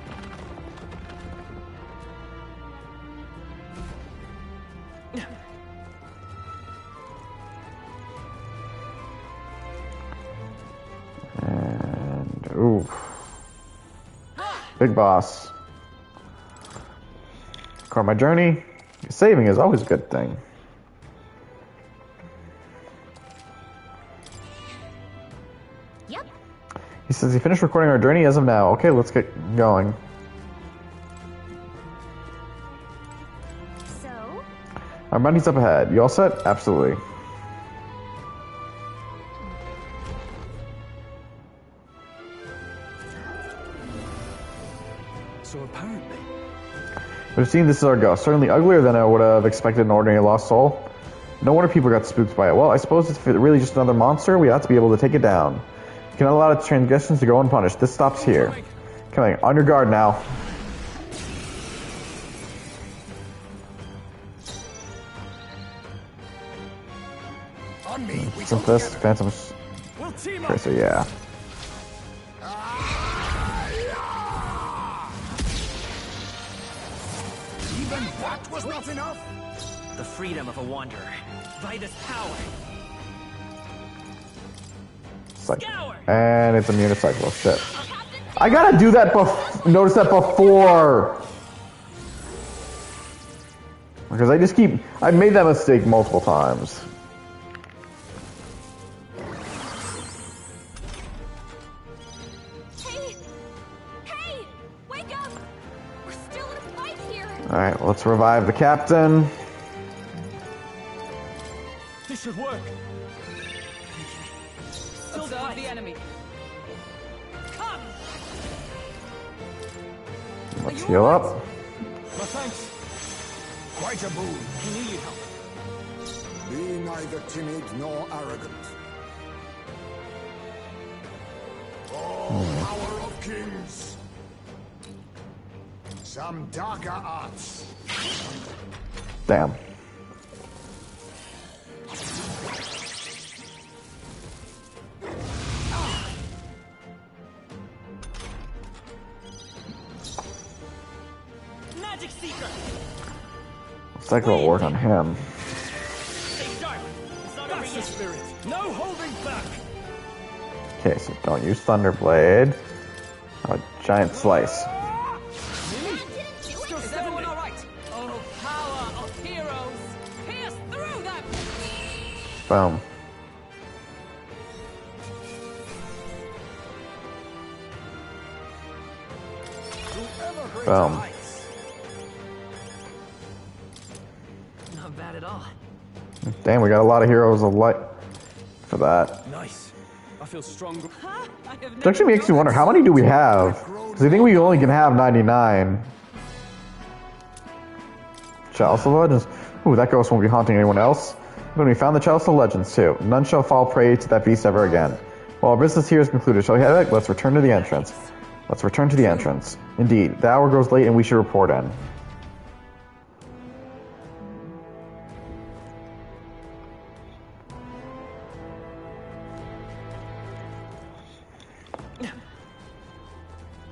And ooh. Big boss. Car my journey. Saving is always a good thing. Yep. He says he finished recording our journey as of now. Okay, let's get going. So, Our bounty's up ahead. You all set? Absolutely. So apparently, We've seen this is our ghost. Certainly uglier than I would have expected an ordinary lost soul. No wonder people got spooked by it. Well, I suppose if it's really just another monster, we ought to be able to take it down. You cannot allow its transgressions to go unpunished. This stops here. Coming. On your guard now. On me. We go Synthesis, together. Phantom we'll team up. Tracer, yeah. Even that was not enough. The freedom of a wanderer. Vitus power. Scour. And it's immune to cycle. Shit. I gotta do that notice that before. Because I made that mistake multiple times. hey, wake up! We're still in a fight here. Alright, let's revive the captain. This should work. Observe the enemy. Come. Let's heal up. My thanks. Quite a boon. I knew you'd help. Be neither timid nor arrogant. Oh, power of kings. Some darker arts. Damn. Magic Seeker. Cycle will work on him. Stay sharp. It's not over That's the yet. spirit. No holding back. Okay, so don't use Thunderblade. A giant slice. Is everyone all right? Oh, power of heroes! Pierce through them! Boom. Boom. Not bad at all. Damn, we got a lot of heroes of light for that. Nice. I feel stronger. It actually makes me wonder, how many do we have? Because I think we only can have 99. Chalice of Legends. Ooh, that ghost won't be haunting anyone else. When we found the Chalice of Legends, too. None shall fall prey to that beast ever again. Well, our business here is concluded. Shall we head back? Let's return to the entrance. Let's return to the entrance. Indeed, the hour grows late and we should report in.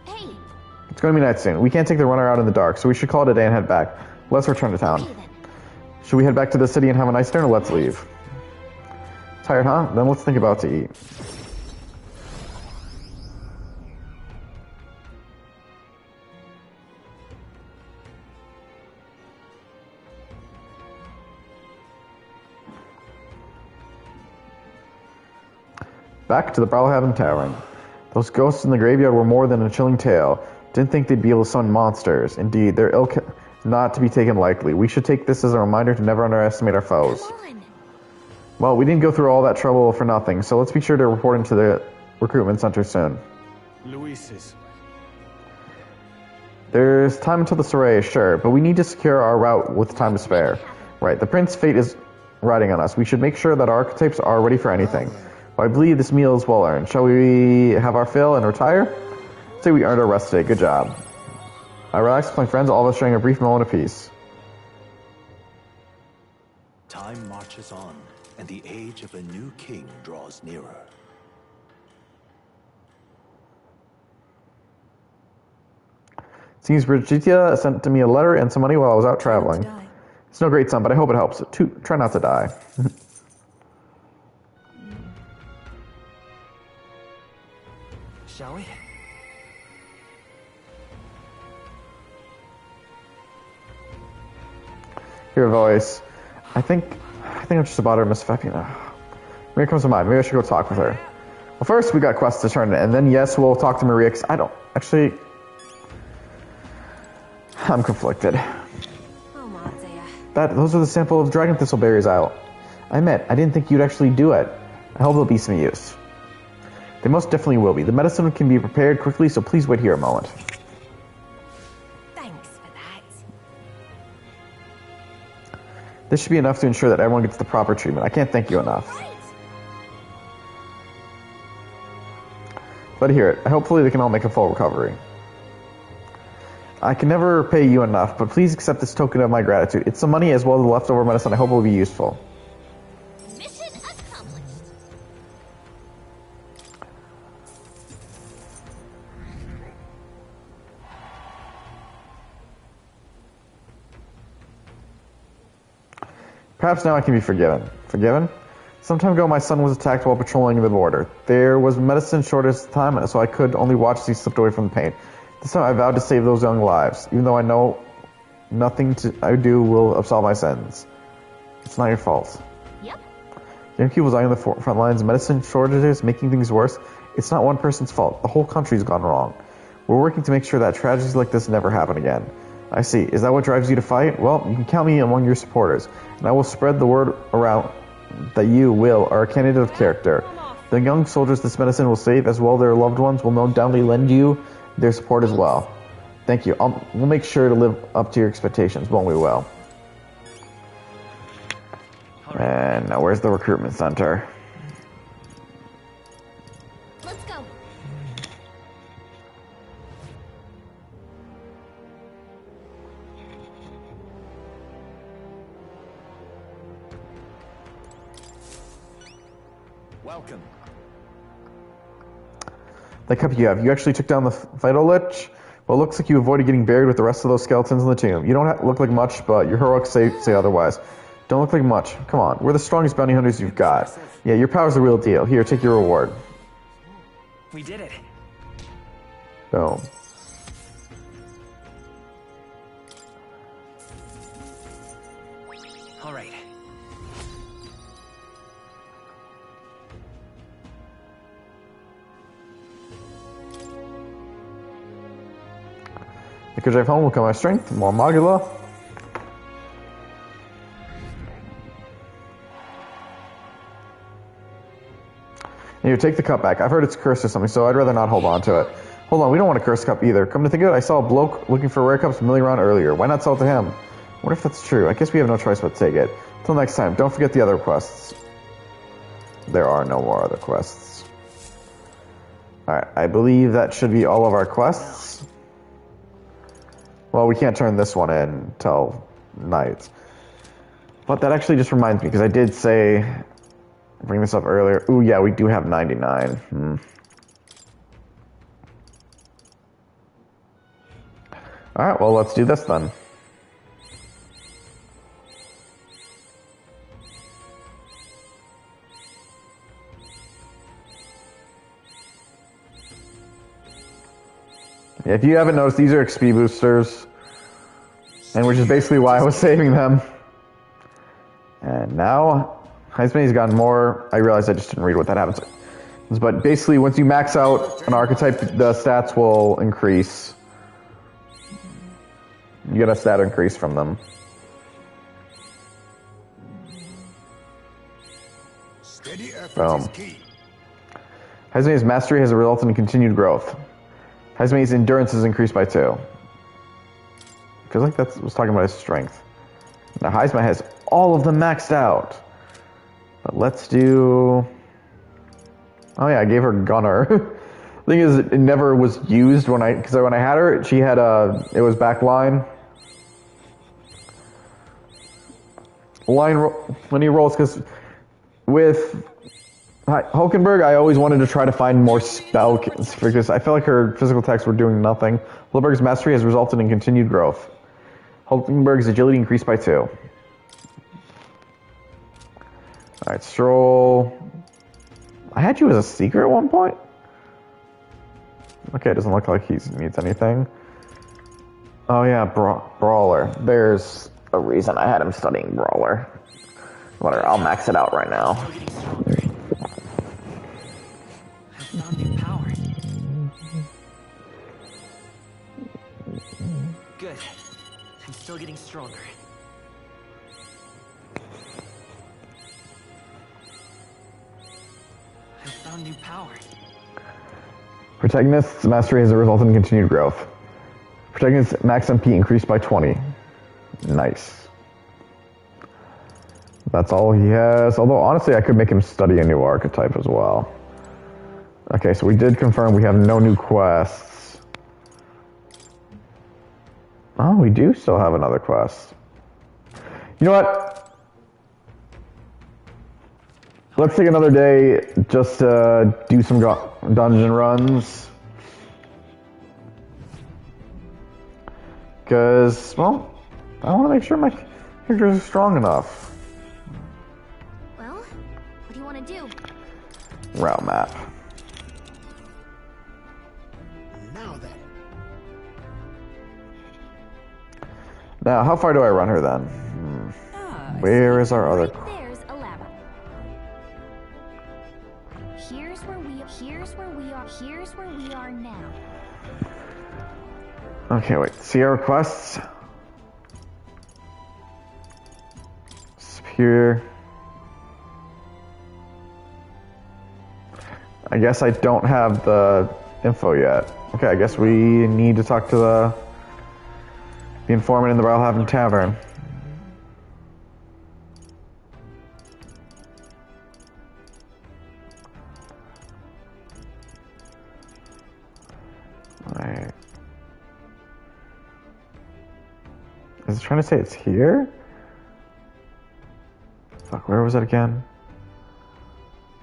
Hey, It's going to be night soon. We can't take the runner out in the dark, so we should call it a day and head back. Let's return to town. okay then. Should we head back to the city and have a nice dinner, or let's leave? Tired, huh? Then let's think about what to eat. Back to the Brawlhaven Tavern. Those ghosts in the graveyard were more than a chilling tale. Didn't think they'd be able to summon monsters. Indeed, their ilk not to be taken lightly. We should take this as a reminder to never underestimate our foes. Come on. Well, we didn't go through all that trouble for nothing, so let's be sure to report into the recruitment center soon. Luis's. There's time until the soiree, sure, but we need to secure our route with time to spare. Right, the prince's fate is riding on us. We should make sure that our archetypes are ready for anything. Well, I believe this meal is well earned. Shall we have our fill and retire? Say we earned our rest today. Good job. I relaxed with my friends, all of us sharing a brief moment of peace. Time marches on, and the age of a new king draws nearer. Seems Brigitte sent to me a letter and some money while I was out traveling. It's no great sum, but I hope it helps. Try not to die. Shall we? Hear a voice. I think I'm just about her, Miss Fepina. Maria comes to mind. Maybe I should go talk with her. Well, first we got quests to turn in, and then yes, we'll talk to Maria, because I don't... Actually... I'm conflicted. Oh, Marzia. Those are the sample of dragon thistleberries I met. I didn't think you'd actually do it. I hope they'll be some use. They most definitely will be. The medicine can be prepared quickly, so please wait here a moment. Thanks for that. This should be enough to ensure that everyone gets the proper treatment. I can't thank you enough. Right. Glad to hear it. Hopefully they can all make a full recovery. I can never repay you enough, but please accept this token of my gratitude. It's some money as well as the leftover medicine I hope will be useful. Mission accomplished. Perhaps now I can be forgiven. Forgiven? Some time ago my son was attacked while patrolling the border. There was medicine shortage at the time, so I could only watch as he slipped away from the pain. This time I vowed to save those young lives, even though I know nothing I do will absolve my sins. It's not your fault. Yep. Young people dying on the front lines, medicine shortages, making things worse. It's not one person's fault. The whole country's gone wrong. We're working to make sure that tragedies like this never happen again. I see. Is that what drives you to fight? Well, you can count me among your supporters, and I will spread the word around that you, Will, are a candidate of character. The young soldiers this medicine will save, as well as their loved ones, will no doubtly lend you their support as well. Thank you. We'll make sure to live up to your expectations, won't we, Will? And now where's the recruitment center? Let's go. Welcome. The cup you have. You actually took down the Vital Lich? Well, it looks like you avoided getting buried with the rest of those skeletons in the tomb. You don't look like much, but your heroics say otherwise. Don't look like much. Come on, we're the strongest bounty hunters you've got. Yeah, your power's the real deal. Here, take your reward. We did it. Boom. All right. You could drive home, will come my strength, more Magula. Here, take the cup back. I've heard it's cursed or something, so I'd rather not hold on to it. Hold on, we don't want a cursed cup either. Come to think of it, I saw a bloke looking for rare cups milling around earlier. Why not sell it to him? What if that's true? I guess we have no choice but to take it. Till next time, don't forget the other quests. There are no more other quests. Alright, I believe that should be all of our quests. Well, we can't turn this one in till night. But that actually just reminds me, because I did say, bring this up earlier. Ooh, yeah, we do have 99. Alright, well, let's do this then. If you haven't noticed, these are XP boosters, and which is basically why I was saving them. And now, Heisman's gotten more. I realized I just didn't read what that happens. But basically, once you max out an archetype, the stats will increase. You get a stat increase from them. Steady effort is key. Heisman's mastery has resulted in continued growth. Heisman's endurance is increased by 2. I feel like that was talking about his strength. Now Heisman has all of them maxed out. But let's do... Oh yeah, I gave her Gunner. The thing is, it never was used when I had her, she had it was backline. Linear rolls, because with Hulkenberg, I always wanted to try to find more spell kits because I felt like her physical attacks were doing nothing. Hulkenberg's mastery has resulted in continued growth. Hulkenberg's agility increased by 2. Alright, Stroll. I had you as a seeker at one point? Okay, it doesn't look like he needs anything. Oh yeah, Brawler. There's a reason I had him studying Brawler. Whatever, I'll max it out right now. Found new power. Good. I'm still getting stronger. I found new power. Protagonist's mastery has resulted in continued growth. Protagonist's max MP increased by 20. Nice. That's all he has. Although, honestly, I could make him study a new archetype as well. Okay, so we did confirm we have no new quests. Oh, we do still have another quest. You know what? Let's take another day just to do some dungeon runs. Because, well, I want to make sure my characters are strong enough. Well, what do you want to do? Route map. Now then. Now, how far do I run her then? Where is our other... There's a ladder. Here's where we are now. Okay, wait. See our quests? Superior. I guess I don't have the info yet. Okay, I guess we need to talk to the informant in the Royalhaven Tavern. Alright. Is it trying to say it's here? Fuck, where was it again?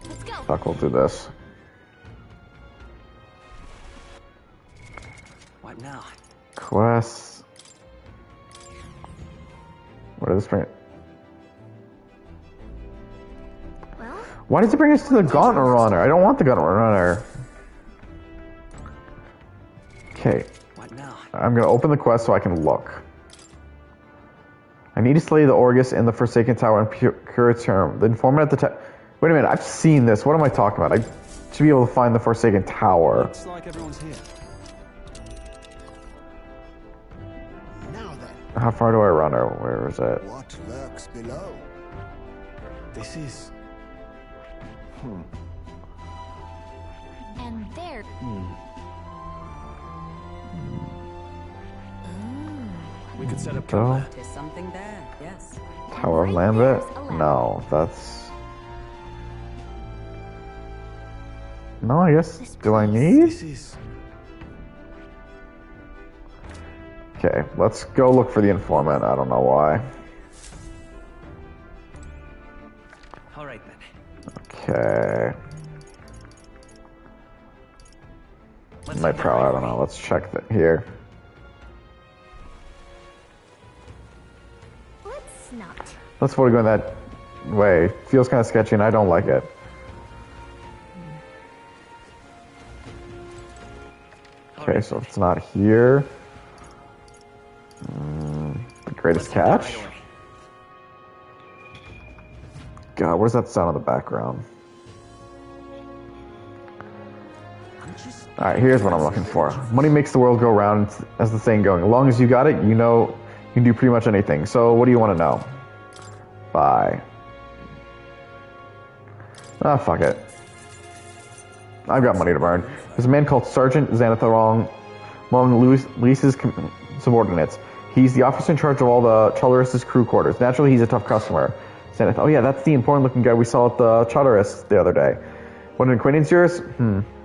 Let's go. Fuck, we'll do this. What now? Quests. What does this bring? Well, Why does it bring us to the Gauntlet Runner? I don't want the Gauntlet Runner. Okay. What now? I'm gonna open the quest so I can look. I need to slay the Orgus in the Forsaken Tower and procure its term. The informant at the Wait a minute, I've seen this. What am I talking about? I should be able to find the Forsaken Tower. Looks like everyone's here. Now then. How far do I run her? Where is it? What lurks below? This is... and there. We could set up So, camp Tis something bad, yes. Tower of Lambert? No, that's... No, I guess... Do I need? This is... Okay, let's go look for the informant. I don't know why. All right then. Okay. Let's Might head probably, that I don't know. Let's check that here. Let's not. Let's avoid going that way. Feels kind of sketchy and I don't like it. Okay, so it's not here. The greatest catch? God, what is that sound in the background? Alright, here's what I'm looking for. Money makes the world go round, as the saying going. As long as you got it, you know you can do pretty much anything. So, what do you want to know? Bye. Ah, fuck it. I've got money to burn. There's a man called Sergeant Xanatharong among Luis's subordinates. He's the officer in charge of all the Charteristas' crew quarters. Naturally, he's a tough customer. Xanath, oh yeah, that's the important-looking guy we saw at the Charterists the other day. What, an acquaintance of yours?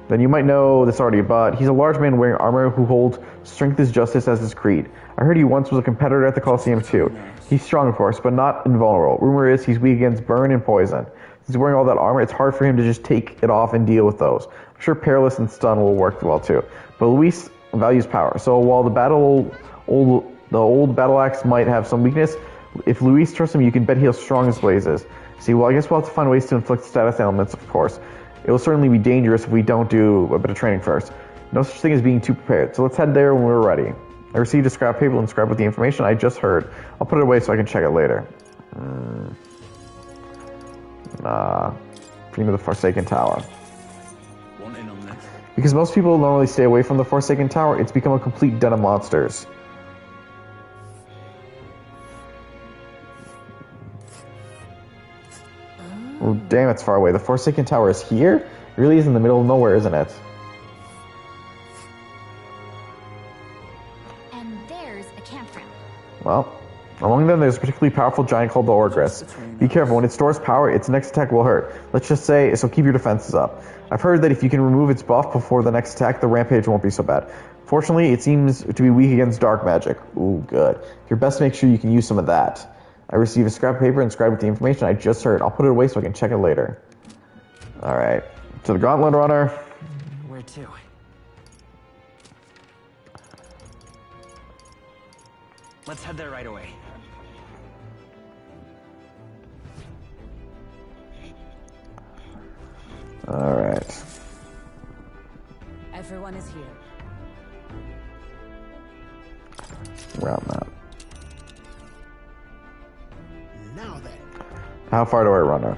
Then you might know this already, but he's a large man wearing armor who holds strength is justice as his creed. I heard he once was a competitor at the Colosseum too. He's strong, of course, but not invulnerable. Rumor is he's weak against burn and poison. Since he's wearing all that armor, it's hard for him to just take it off and deal with those. I'm sure Perilous and Stun will work well too. But Luis values power, so while the old battle axe might have some weakness, if Luis trusts him, you can bet he'll strong as blazes. See, well, I guess we'll have to find ways to inflict status ailments, of course. It will certainly be dangerous if we don't do a bit of training first. No such thing as being too prepared, so let's head there when we're ready. I received a scrap paper and inscribed with the information I just heard. I'll put it away so I can check it later. Nah. Dream of the Forsaken Tower. One in on this. Because most people normally stay away from the Forsaken Tower, it's become a complete den of monsters. Oh, damn, it's far away. The Forsaken Tower is here? It really is in the middle of nowhere, isn't it? And there's a campground. Well, among them, there's a particularly powerful giant called the Orgress. Be careful, when it stores power, its next attack will hurt. Let's just say, so keep your defenses up. I've heard that if you can remove its buff before the next attack, the rampage won't be so bad. Fortunately, it seems to be weak against dark magic. Ooh, good. You're best to make sure you can use some of that. I received a scrap of paper inscribed with the information I just heard. I'll put it away so I can check it later. Alright. To the Gauntlet Runner. Where to? Let's head there right away. Alright. Everyone is here. Route map. Now then. How far do I run her?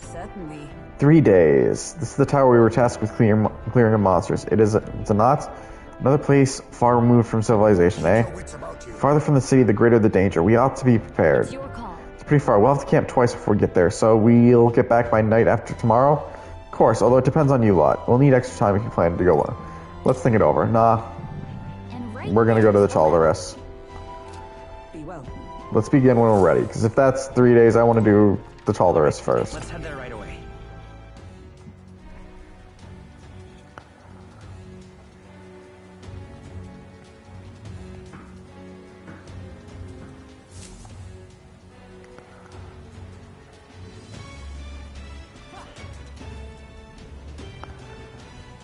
Certainly. 3 days. This is the tower we were tasked with clearing of monsters. It's a not another place far removed from civilization, eh? Wits about you. Farther from the city, the greater the danger. We ought to be prepared. It's your call. It's pretty far. We'll have to camp twice before we get there, so we'll get back by night after tomorrow. Of course, although it depends on you lot. We'll need extra time if you plan to go. Let's think it over. Nah, And right we're gonna go to the there's Oleg. Chalderis. Be well. Let's begin when we're ready, because if that's 3 days, I want to do the Chalderis first. Let's head there right away.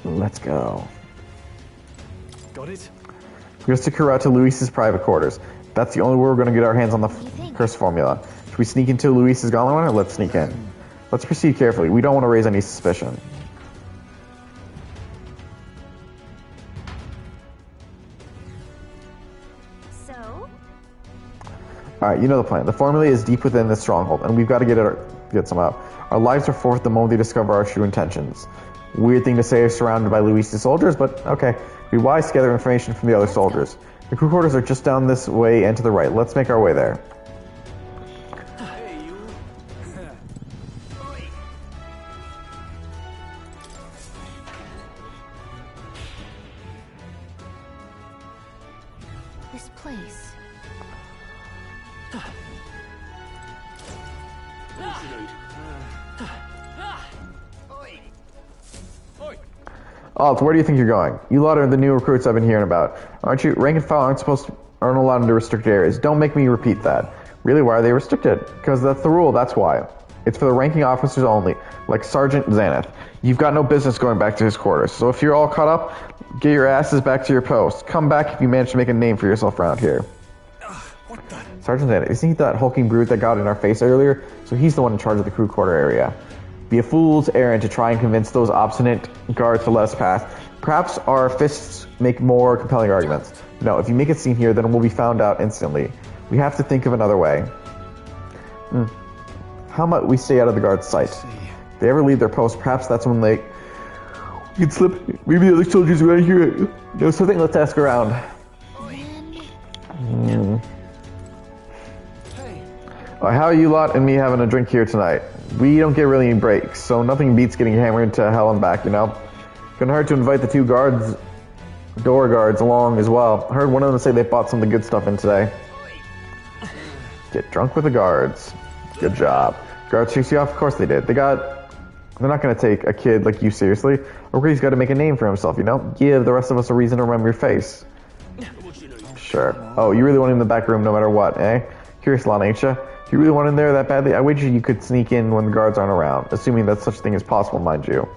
Let's go. Got it? We're gonna stick her out to Luis's private quarters. That's the only way we're gonna get our hands on the do you think? curse formula. Should we sneak into Luis's gauntlet runner? Let's sneak in. Let's proceed carefully. We don't want to raise any suspicion. So, Alright, you know the plan. The formula is deep within the stronghold, and we've got to get some out. Our lives are forfeit the moment they discover our true intentions. Weird thing to say surrounded by Luis's soldiers, but okay. Be wise to gather information from the other soldiers. The crew quarters are just down this way and to the right. Let's make our way there. Hey, you. This place. Alt, where do you think you're going? You lot are the new recruits I've been hearing about. Aren't you? Rank and file aren't allowed into restricted areas. Don't make me repeat that. Really, why are they restricted? Because that's the rule, that's why. It's for the ranking officers only, like Sergeant Xanath. You've got no business going back to his quarters. So if you're all caught up, get your asses back to your posts. Come back if you manage to make a name for yourself around here. What the? Sergeant Xanath, isn't he that hulking brute that got in our face earlier? So he's the one in charge of the crew quarter area. Be a fool's errand to try and convince those obstinate guards to let us pass. Perhaps our fists make more compelling arguments. No, if you make a scene here, then we'll be found out instantly. We have to think of another way. How about we stay out of the guard's sight? If they ever leave their post, perhaps that's when they can slip. Maybe the other soldiers around here know something. Let's ask around. How are you lot and me having a drink here tonight? We don't get really any breaks, so nothing beats getting hammered into hell and back, you know? Couldn't hurt to invite the two door guards along as well. I heard one of them say they bought some of the good stuff in today. Get drunk with the guards. Good job. Guards chase you off? Of course they did. They're not going to take a kid like you seriously. He's got to make a name for himself, you know? Give the rest of us a reason to remember your face. Sure. Oh, you really want him in the back room no matter what, eh? Curious lot, ain't ya? If you really want in there that badly, I wager you could sneak in when the guards aren't around, assuming that such a thing is possible, mind you.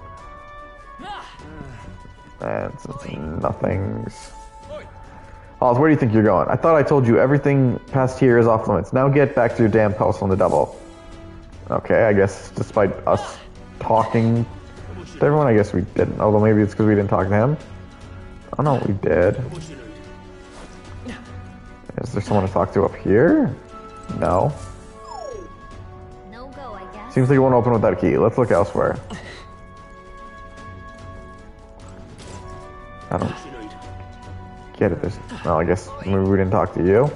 And nothings. Oz, where do you think you're going? I thought I told you everything past here is off limits. Now get back to your damn post on the double. Okay, I guess despite us talking to everyone, I guess we didn't. Although maybe it's because we didn't talk to him. Oh no, we did. Is there someone to talk to up here? No. No go, I guess. Seems like it won't open without a key. Let's look elsewhere. I don't get it. Well, I guess maybe we didn't talk to you.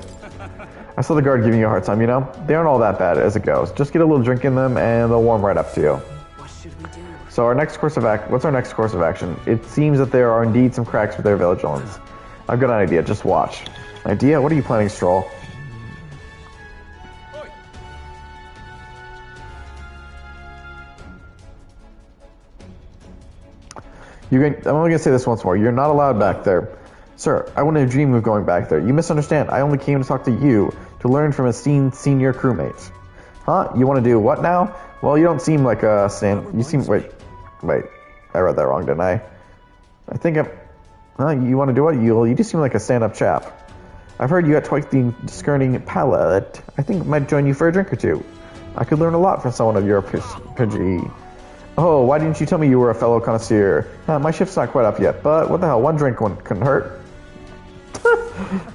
I saw the guard giving you a hard time, you know? They aren't all that bad as it goes. Just get a little drink in them and they'll warm right up to you. What should we do? So what's our next course of action? It seems that there are indeed some cracks with their vigilance. I've got an idea, just watch. Idea? What are you planning, Stroll? I'm only going to say this once more. You're not allowed back there. Sir, I wouldn't have dreamed of going back there. You misunderstand. I only came to talk to you, to learn from a senior crewmate. Huh? You want to do what now? Well, you don't seem like a you seem... Wait. I read that wrong, didn't I? I think I'm... Huh? You want to do what? You just seem like a stand-up chap. I've heard you got twice the discerning palate. I think I might join you for a drink or two. I could learn a lot from someone of your pidgey. Oh, why didn't you tell me you were a fellow connoisseur? My shift's not quite up yet, but what the hell, one drink couldn't hurt.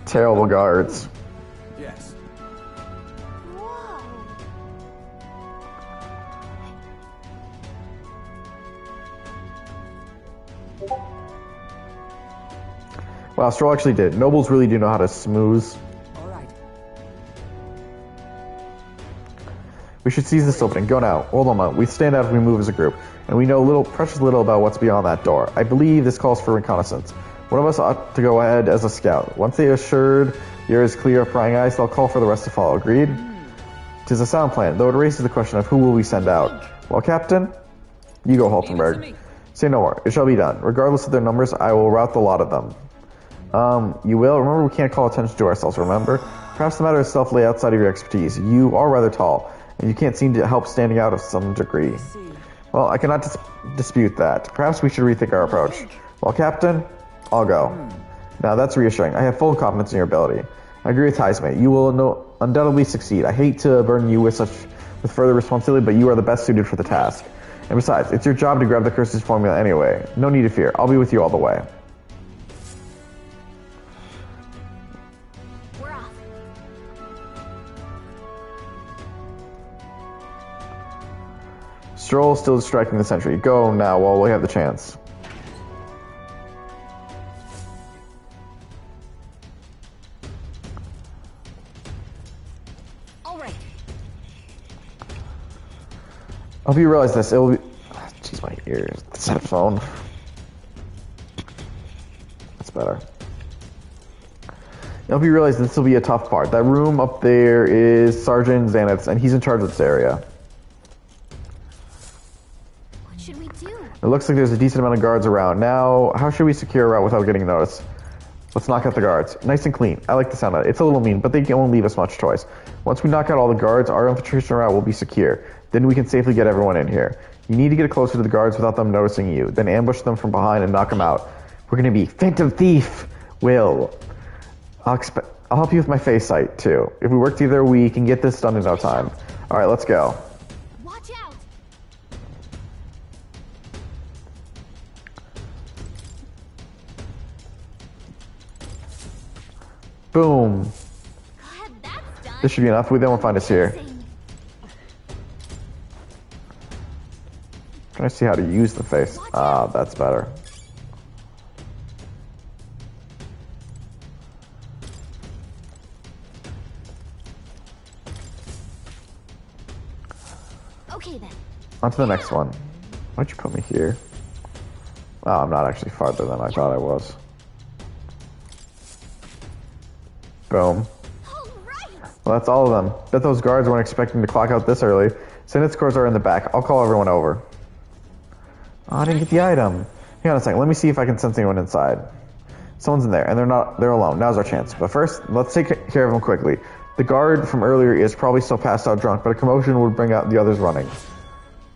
Terrible guards. Yes. Whoa. Wow, Stroll actually did. Nobles really do know how to smooth. All right. We should seize this opening. Go now. Hold on a moment. We stand out if we move as a group, and we know precious little about what's beyond that door. I believe this calls for reconnaissance. One of us ought to go ahead as a scout. Once they are assured you're as clear of prying eyes, they'll call for the rest to follow. Agreed? 'Tis a sound plan, though it raises the question of who will we send out. Well, Captain, you go, Haltenberg. Say no more. It shall be done. Regardless of their numbers, I will rout the lot of them. You will? Remember, we can't call attention to ourselves, remember? Perhaps the matter itself lay outside of your expertise. You are rather tall, and you can't seem to help standing out of some degree. Well, I cannot dispute that. Perhaps we should rethink our approach. Well, Captain, I'll go. Now, that's reassuring. I have full confidence in your ability. I agree with Heismate. You will undoubtedly succeed. I hate to burden you with further responsibility, but you are the best suited for the task. And besides, it's your job to grab the curse's formula anyway. No need to fear. I'll be with you all the way. We're off. Stroll still striking the sentry. Go now while we have the chance. All right. I hope you realize this. It will be... Jeez, my ears. This headphone. That's better. I hope you realize this will be a tough part. That room up there is Sergeant Xanath's, and he's in charge of this area. What should we do? It looks like there's a decent amount of guards around. Now, how should we secure a route without getting noticed? Let's knock out the guards. Nice and clean. I like the sound of it. It's a little mean, but they won't leave us much choice. Once we knock out all the guards, our infiltration route will be secure. Then we can safely get everyone in here. You need to get closer to the guards without them noticing you. Then ambush them from behind and knock them out. We're going to be Phantom Thief, Will. I'll help you with my face sight, too. If we work together, we can get this done in no time. Alright, let's go. Watch out! Boom. God, that's done. This should be enough. They won't find us here. Amazing. Trying to see how to use the face. Ah, that's better. Okay then. On to the next one. Why'd you put me here? Oh, I'm not actually farther than I thought I was. Boom. All right. Well, that's all of them. Bet those guards weren't expecting to clock out this early. Senate scores are in the back. I'll call everyone over. Oh, I didn't get the item. Hang on a second. Let me see if I can sense anyone inside. Someone's in there, and they're alone. Now's our chance. But first, let's take care of them quickly. The guard from earlier is probably still passed out drunk, but a commotion would bring out the others running.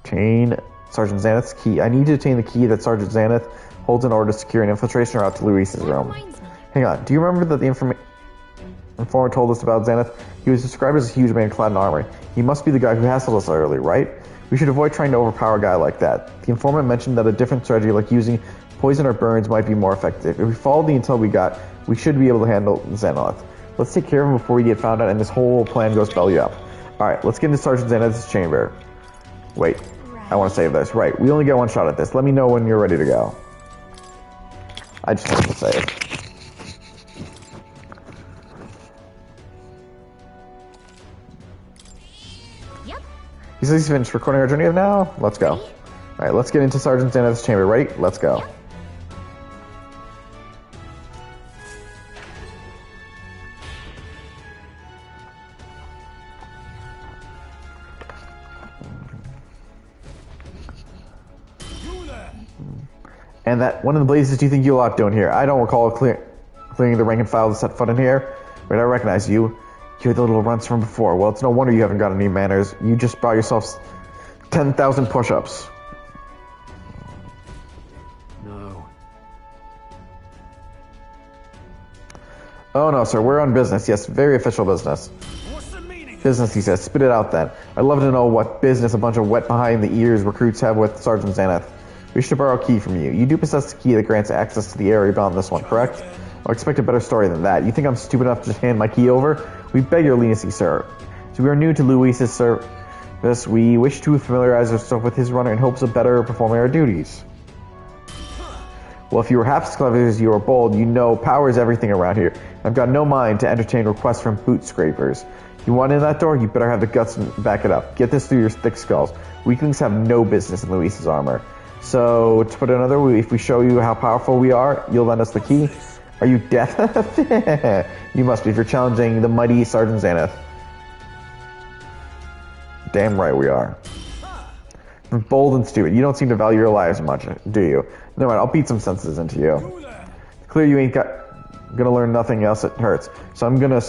Obtain Sergeant Xanath's key. I need to obtain the key that Sergeant Xanath holds in order to secure an infiltration route to Luis's room. Reminds me. Hang on. Do you remember that the informant told us about Xanath? He was described as a huge man clad in armor. He must be the guy who hassled us earlier, right? We should avoid trying to overpower a guy like that. The informant mentioned that a different strategy like using poison or burns might be more effective. If we follow the intel we got, we should be able to handle Xanath. Let's take care of him before we get found out and this whole plan goes belly up. Alright, let's get into Sergeant Xanath's chamber. Wait, I want to save this. Right, we only get one shot at this. Let me know when you're ready to go. I just want to save. Yep. He says he's finished recording our journey now. Let's go. Alright, let's get into Sergeant Xanath's chamber. Ready? Let's go. And that one of the blazes do you think you lot doing here? I don't recall clearing the rank and file to set foot in here, but I recognize you. You're the little runts from before. Well, it's no wonder you haven't got any manners. You just brought yourselves 10,000 push-ups. No. Oh no, sir, we're on business. Yes, very official business. What's the meaning? Business, he says. Spit it out then. I'd love to know what business a bunch of wet behind the ears recruits have with Sergeant Xanath. We should borrow a key from you. You do possess the key that grants access to the area beyond this one, correct? I'll expect a better story than that. You think I'm stupid enough to just hand my key over? We beg your leniency, sir. So we are new to Luis's service. We wish to familiarize ourselves with his runner in hopes of better performing our duties. Well, if you were half as clever as you are bold, you know power is everything around here. I've got no mind to entertain requests from boot scrapers. You want in that door, you better have the guts to back it up. Get this through your thick skulls. Weaklings have no business in Luis's armor. So, to put it another way, if we show you how powerful we are, you'll lend us the key. Are you deaf? You must be if you're challenging the mighty Sergeant Xanath. Damn right we are. Bold and stupid. You don't seem to value your lives much, do you? Never mind, I'll beat some senses into you. Clear you ain't gonna learn nothing else that hurts. So I'm gonna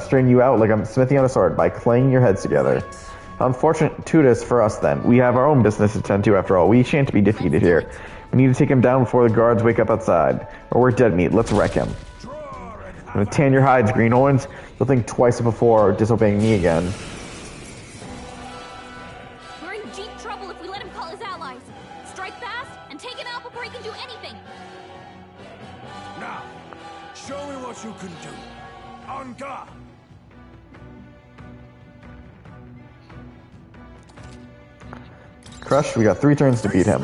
strain you out like I'm smithing on a sword by claying your heads together. Unfortunate for us then. We have our own business to tend to after all. We shan't be defeated here. We need to take him down before the guards wake up outside. Or we're dead meat. Let's wreck him. I'm gonna tan your hides, greenhorns. You'll think twice before disobeying me again. We're in deep trouble if we let him call his allies. Strike fast and take him out before he can do anything. Now, show me what you can do. On guard. Crush, we got 3 turns to beat him.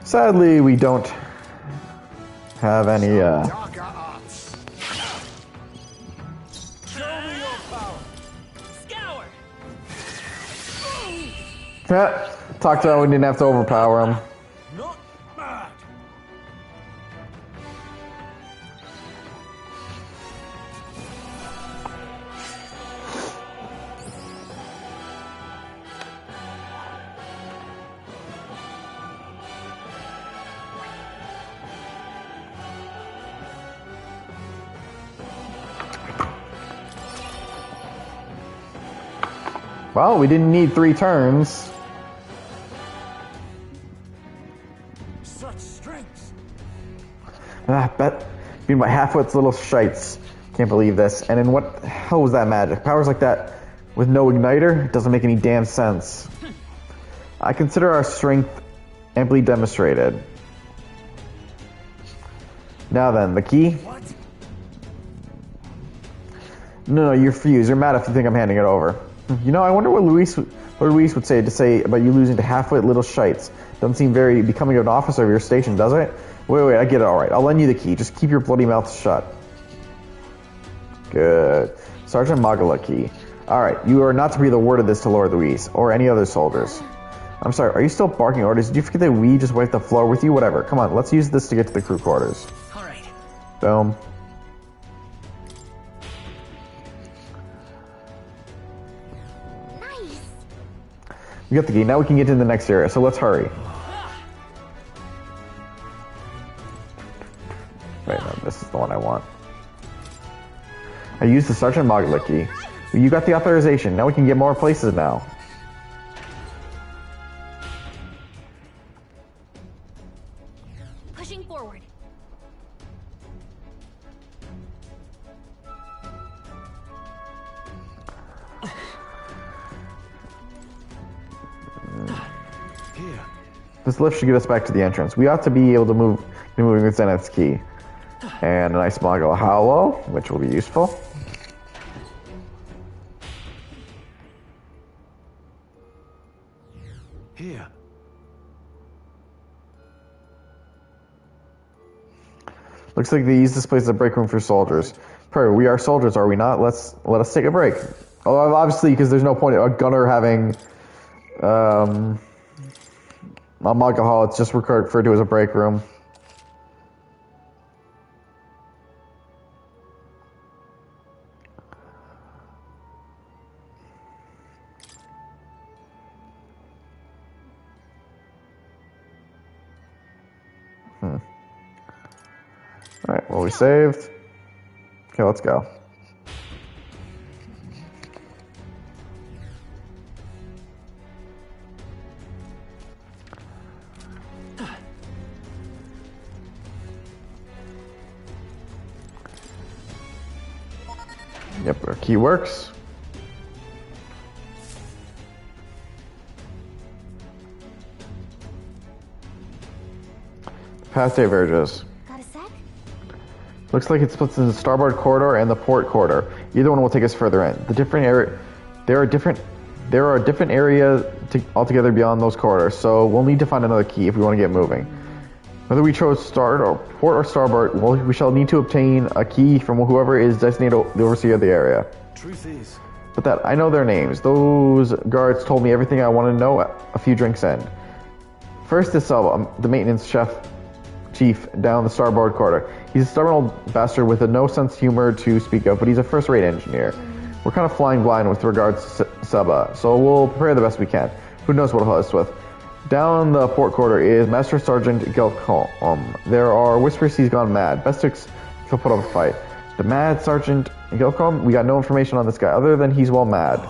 Sadly, we don't have any, Darker arts. Show me your power. Scour! talked about we didn't have to overpower him. Not bad. Well, we didn't need 3 turns. Such strength. Bet being my half-wits little shites. Can't believe this. And then what the hell was that magic? Powers like that with no igniter? It doesn't make any damn sense. I consider our strength amply demonstrated. Now then, the key? What? No, you're fused. You're mad if you think I'm handing it over. You know, I wonder what Luis would say about you losing to half-wit little shites. Doesn't seem very becoming of an officer of your station, does it? Wait, I get it, alright. I'll lend you the key. Just keep your bloody mouth shut. Good. Sergeant Magala key. Alright, you are not to breathe a word of this to Lord Luis, or any other soldiers. I'm sorry, are you still barking orders? Did you forget that we just wiped the floor with you? Whatever. Come on, let's use this to get to the crew quarters. Alright. Boom. Nice. We got the key. Now we can get to the next area, so let's hurry. Wait, no, this is the one I want. I used the Sergeant Magala key. You got the authorization. Now we can get more places now. Pushing forward. Here. This lift should get us back to the entrance. We ought to be able to be moving with Zenith's key. And a nice Magala Hollow, which will be useful. Here. Looks like they use this place as a break room for soldiers. Perry, we are soldiers, are we not? Let us take a break. Oh, obviously, because there's no point in a gunner having a Magala Hall. It's just referred to as a break room. Alright, well, we saved. Okay, let's go. Yep, our key works. Path diverges. Got a sec? Looks like it splits into the starboard corridor and the port corridor. Either one will take us further in. There are different areas altogether beyond those corridors, so we'll need to find another key if we want to get moving. Whether we chose port or starboard, we shall need to obtain a key from whoever is designated the overseer of the area. Truth is, But that I know their names. Those guards told me everything I want to know a few drinks in. First is Selva, the maintenance chief down the starboard corridor. He's a stubborn old bastard with a no sense of humor to speak of, but he's a first-rate engineer. We're kind of flying blind with regards to Selva, so we'll prepare the best we can. Who knows what he'll help us with. Down the port corridor is Master Sergeant Gilcombe. There are whispers he's gone mad. Best he'll put up a fight. The mad Sergeant Gilcombe? We got no information on this guy, other than he's well mad.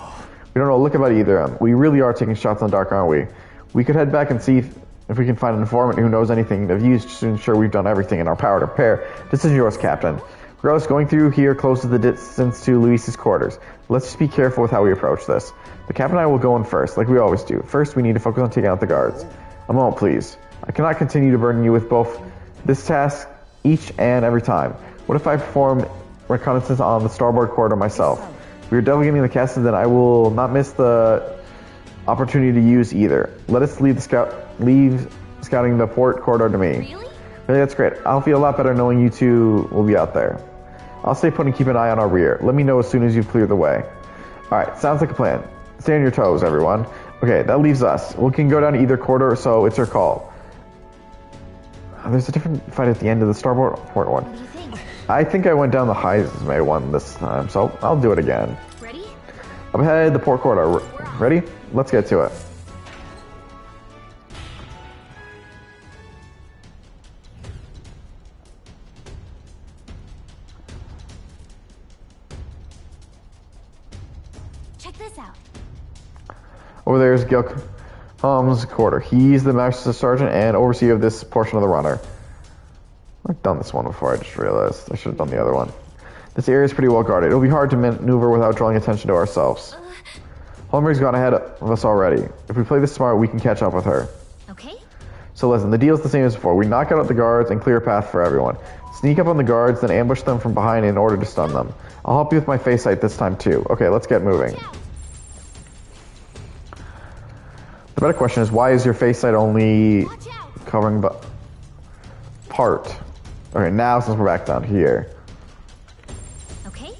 We don't know a lick about either of them. We really are taking shots in the dark, aren't we? We could head back and see if we can find an informant who knows anything of use to ensure we've done everything in our power to prepare. This is yours, Captain. Regardless, going through here closes the distance to Luis's quarters. Let's just be careful with how we approach this. The Captain and I will go in first, like we always do. First, we need to focus on taking out the guards. A moment, please. I cannot continue to burden you with both this task each and every time. What if I perform reconnaissance on the starboard corridor myself? If we are delegating the casting, then I will not miss the opportunity to use either. Let us leave scouting the port corridor to me. Really? That's great. I'll feel a lot better knowing you two will be out there. I'll stay put and keep an eye on our rear. Let me know as soon as you've cleared the way. Alright, sounds like a plan. Stay on your toes, everyone. Okay, that leaves us. We can go down either corridor, so it's your call. There's a different fight at the end of the starboard port one. What do you think? I think I went down the Heisme one this time, so I'll do it again. Ready? Up ahead, the port corridor. Ready? Let's get to it. Check this out. Over there is Gilcom's quarter. He's the master sergeant and overseer of this portion of the runner. I've done this one before, I just realized. I should have done the other one. This area is pretty well guarded. It'll be hard to maneuver without drawing attention to ourselves. Holmberg's gone ahead of us already. If we play this smart, we can catch up with her. Okay. So listen, the deal's the same as before. We knock out the guards and clear a path for everyone. Sneak up on the guards, then ambush them from behind in order to stun them. I'll help you with my face sight this time too. Okay, let's get moving. The better question is, why is your face sight only covering part? Okay, now since we're back down here. Okay.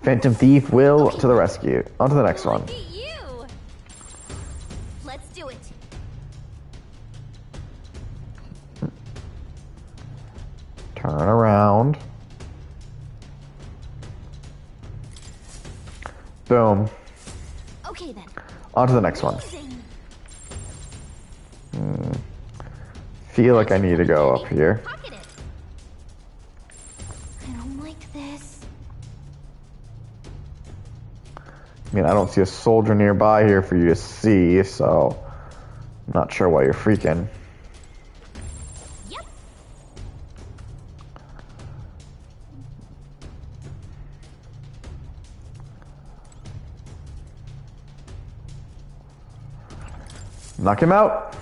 Phantom Thief will to the rescue. On to the next one. Look at you. Let's do it. Turn around. Boom. Okay then. On to the next one. Amazing. Feel like I need to go up here. Pocket it. I don't like this. I mean, I don't see a soldier nearby here for you to see, so I'm not sure why you're freaking. Yep. Knock him out.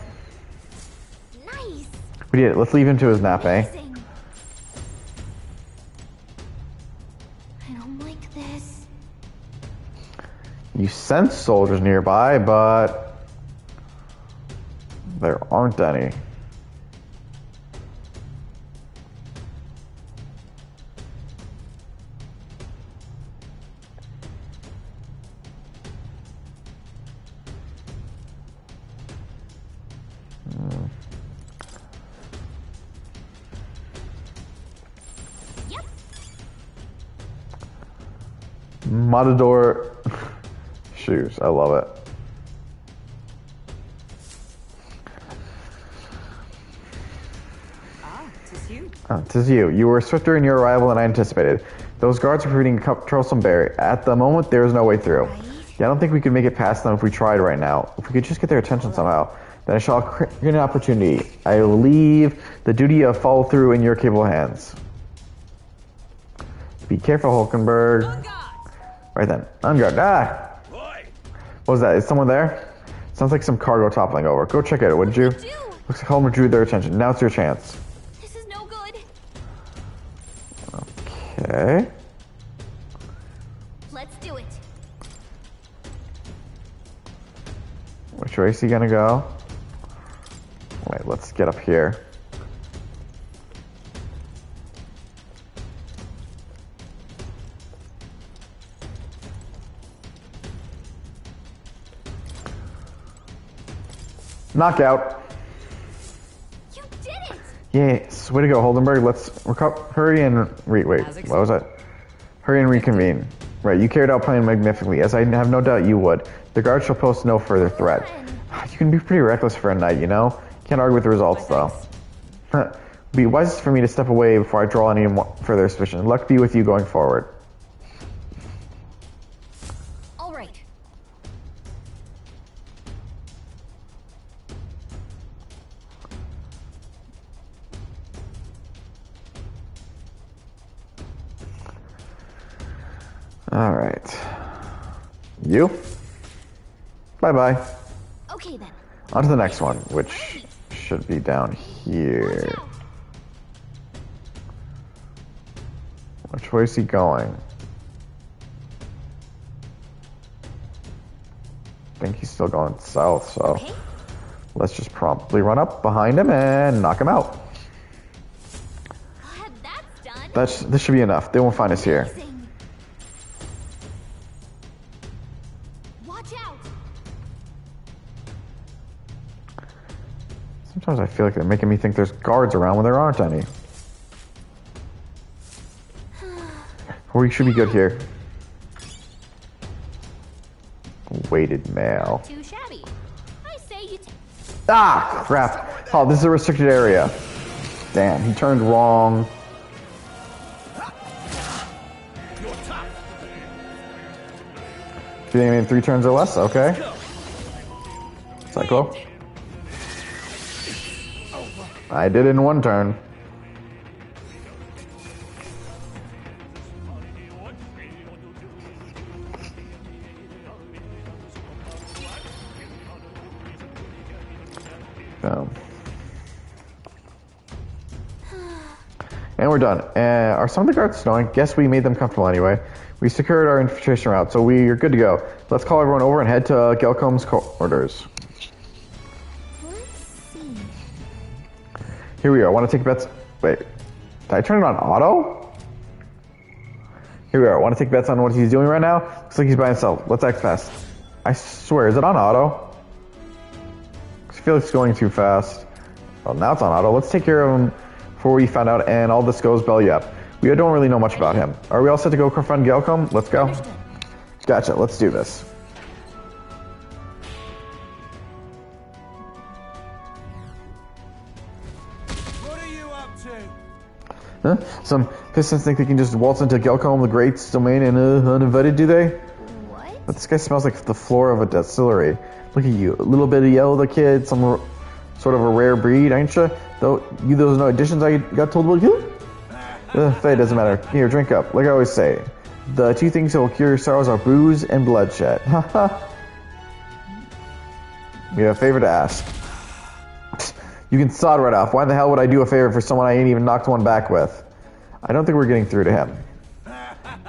Nice. We did it. Let's leave him to his nap, eh? Amazing. I don't like this. You sense soldiers nearby, but there aren't any. Yep. Matador shoes. I love it. Tis you. You were swifter in your arrival than I anticipated. Those guards are preventing troublesome Barry. At the moment, there is no way through. Yeah, I don't think we could make it past them if we tried right now. If we could just get their attention somehow, then I shall create an opportunity. I will leave the duty of follow through in your capable hands. Be careful, Hulkenberg. Right then. On guard. Ah! What was that? Is someone there? Sounds like some cargo toppling over. Go check it out, wouldn't you? Looks like Homer drew their attention. Now it's your chance. This is no good. Okay. Let's do it. Which way is he gonna go? Wait, let's get up here. Knockout. You did it. Yes, way to go, Holdenberg. Let's hurry and wait, what was that? Hurry and reconvene. Right, you carried out plan magnificently, as I have no doubt you would. The guard shall pose no further threat. You can be pretty reckless for a knight, you know? Can't argue with the results, though. It'd be wisest for me to step away before I draw any further suspicion. Luck be with you going forward. All right. All right. You? Bye-bye. Okay then. On to the next one, which should be down here. Which way is he going? I think he's still going south, so Okay. let's just promptly run up behind him and knock him out. That's done. This should be enough. They won't find us here. Amazing. Watch out. Sometimes I feel like they're making me think there's guards around when there aren't any. We should be good here. Weighted mail. Too shabby. I say you. Ah, crap. Oh, this is a restricted area. Damn, he turned wrong. Defeating enemy in 3 turns or less. Okay. Cyclo. I did it in 1 turn. And we're done. Are some of the guards snowing? Guess we made them comfortable anyway. We secured our infiltration route, so we are good to go. Let's call everyone over and head to Gelcom's quarters. Let's see. Here we are. Want to take bets? Wait. Did I turn it on auto? Here we are. Want to take bets on what he's doing right now? Looks like he's by himself. Let's act fast. I swear, is it on auto? I feel like it's going too fast. Well, now it's on auto. Let's take care of him before we find out, and all this goes belly up. We don't really know much about him. Are we all set to go confront Gelcom? Let's go. Gotcha. Let's do this. What are you up to? Huh? Some pistons think they can just waltz into Gelcom the Great's domain and uninvited, do they? What? But this guy smells like the floor of a distillery. Look at you. A little bit of yellow, the kid. Some sort of a rare breed, ain't you? Though you those no additions I got told about you? Fate doesn't matter. Here, drink up. Like I always say, the 2 things that will cure your sorrows are booze and bloodshed. Haha. You have a favor to ask. You can sod right off. Why the hell would I do a favor for someone I ain't even knocked one back with? I don't think we're getting through to him.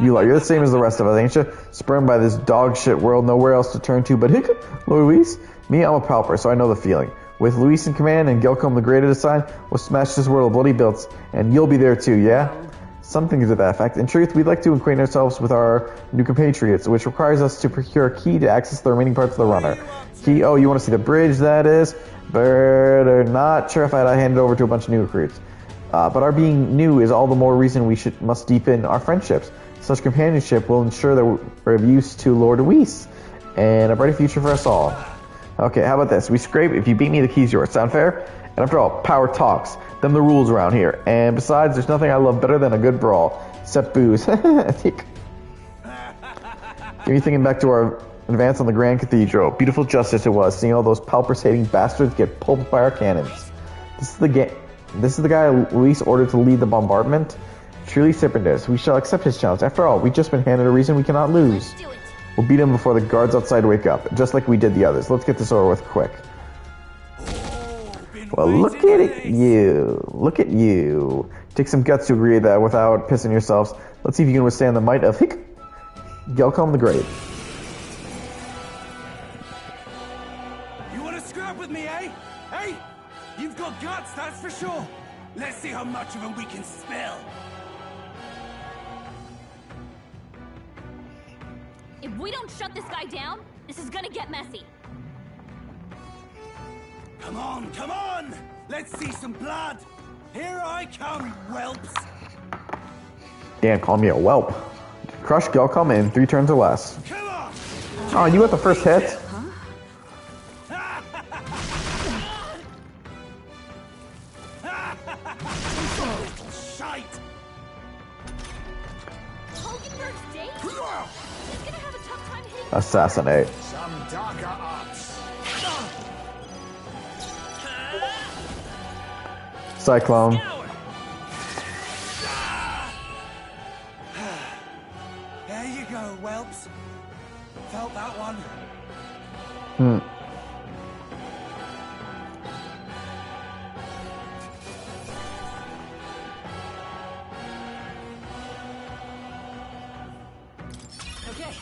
You're the same as the rest of us, ain't you? Spurned by this dog shit world, nowhere else to turn to but Luis. Me, I'm a pauper, so I know the feeling. With Luis in command and Gelcom the Great at his side, we'll smash this world of bloody built, and you'll be there too, yeah? Something to that effect. In truth, we'd like to acquaint ourselves with our new compatriots, which requires us to procure a key to access the remaining parts of the runner. Key, oh, you want to see the bridge, that is? But not sure if I'd hand it over to a bunch of new recruits. But our being new is all the more reason we must deepen our friendships. Such companionship will ensure that we're of use to Lord Luis, and a brighter future for us all. Okay, how about this? We scrape. If you beat me, the key's yours. Sound fair? And after all, power talks. Them the rules around here. And besides, there's nothing I love better than a good brawl. Except booze. Get me thinking back to our advance on the Grand Cathedral. Beautiful justice it was, seeing all those palpers-hating bastards get pulped by our cannons. This is the guy Luis ordered to lead the bombardment? Truly stupendous. We shall accept his challenge. After all, we've just been handed a reason we cannot lose. Let's do it. We'll beat him before the guards outside wake up, just like we did the others. Let's get this over with quick. Well, look at it, you. Look at you. Take some guts to agree to that without pissing yourselves. Let's see if you can withstand the might of Gelcom the Great. You want to scrap with me, eh? Hey? You've got guts, that's for sure. Let's see how much of them we can spill. If we don't shut this guy down, this is gonna get messy. Come on, come on! Let's see some blood! Here I come, whelps! Dan, call me a whelp. Crush Gelcom in 3 turns or less. Come on! Oh, you got the first hit? Shite! Hulkenberg's date? He's gonna have a tough time hitting. Assassinate. Some darker arts. Cyclone. There you go, whelps. Felt that one. Okay,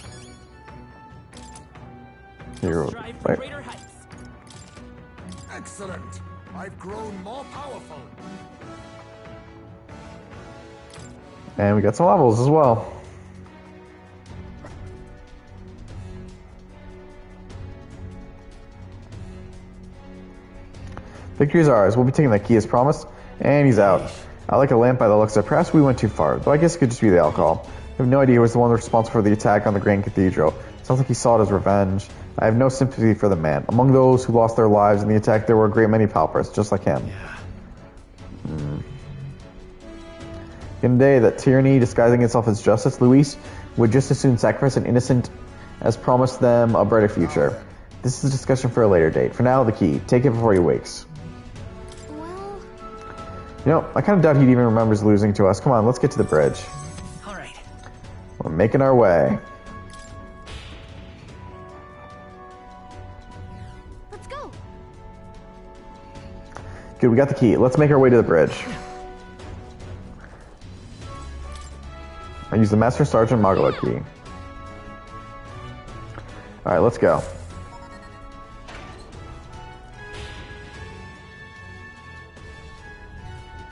Here, strive for wait. greater heights. Excellent. I've grown more powerful. And we got some levels as well. Victory's ours. We'll be taking that key as promised. And he's out. I like a lamp by the looks of it. Perhaps we went too far, though I guess it could just be the alcohol. I have no idea who was the one responsible for the attack on the Grand Cathedral. Sounds like he saw it as revenge. I have no sympathy for the man. Among those who lost their lives in the attack, there were a great many paupers, just like him. In a day that tyranny disguising itself as justice, Luis would just as soon sacrifice an innocent has promised them a brighter future. This is a discussion for a later date. For now, the key. Take it before he wakes. Well, You know, I kind of doubt he even remembers losing to us. Come on, let's get to the bridge. All right. We're making our way. let's go. Good, we got the key. Let's make our way to the bridge. I use the Master Sergeant Mogula key. Alright, let's go.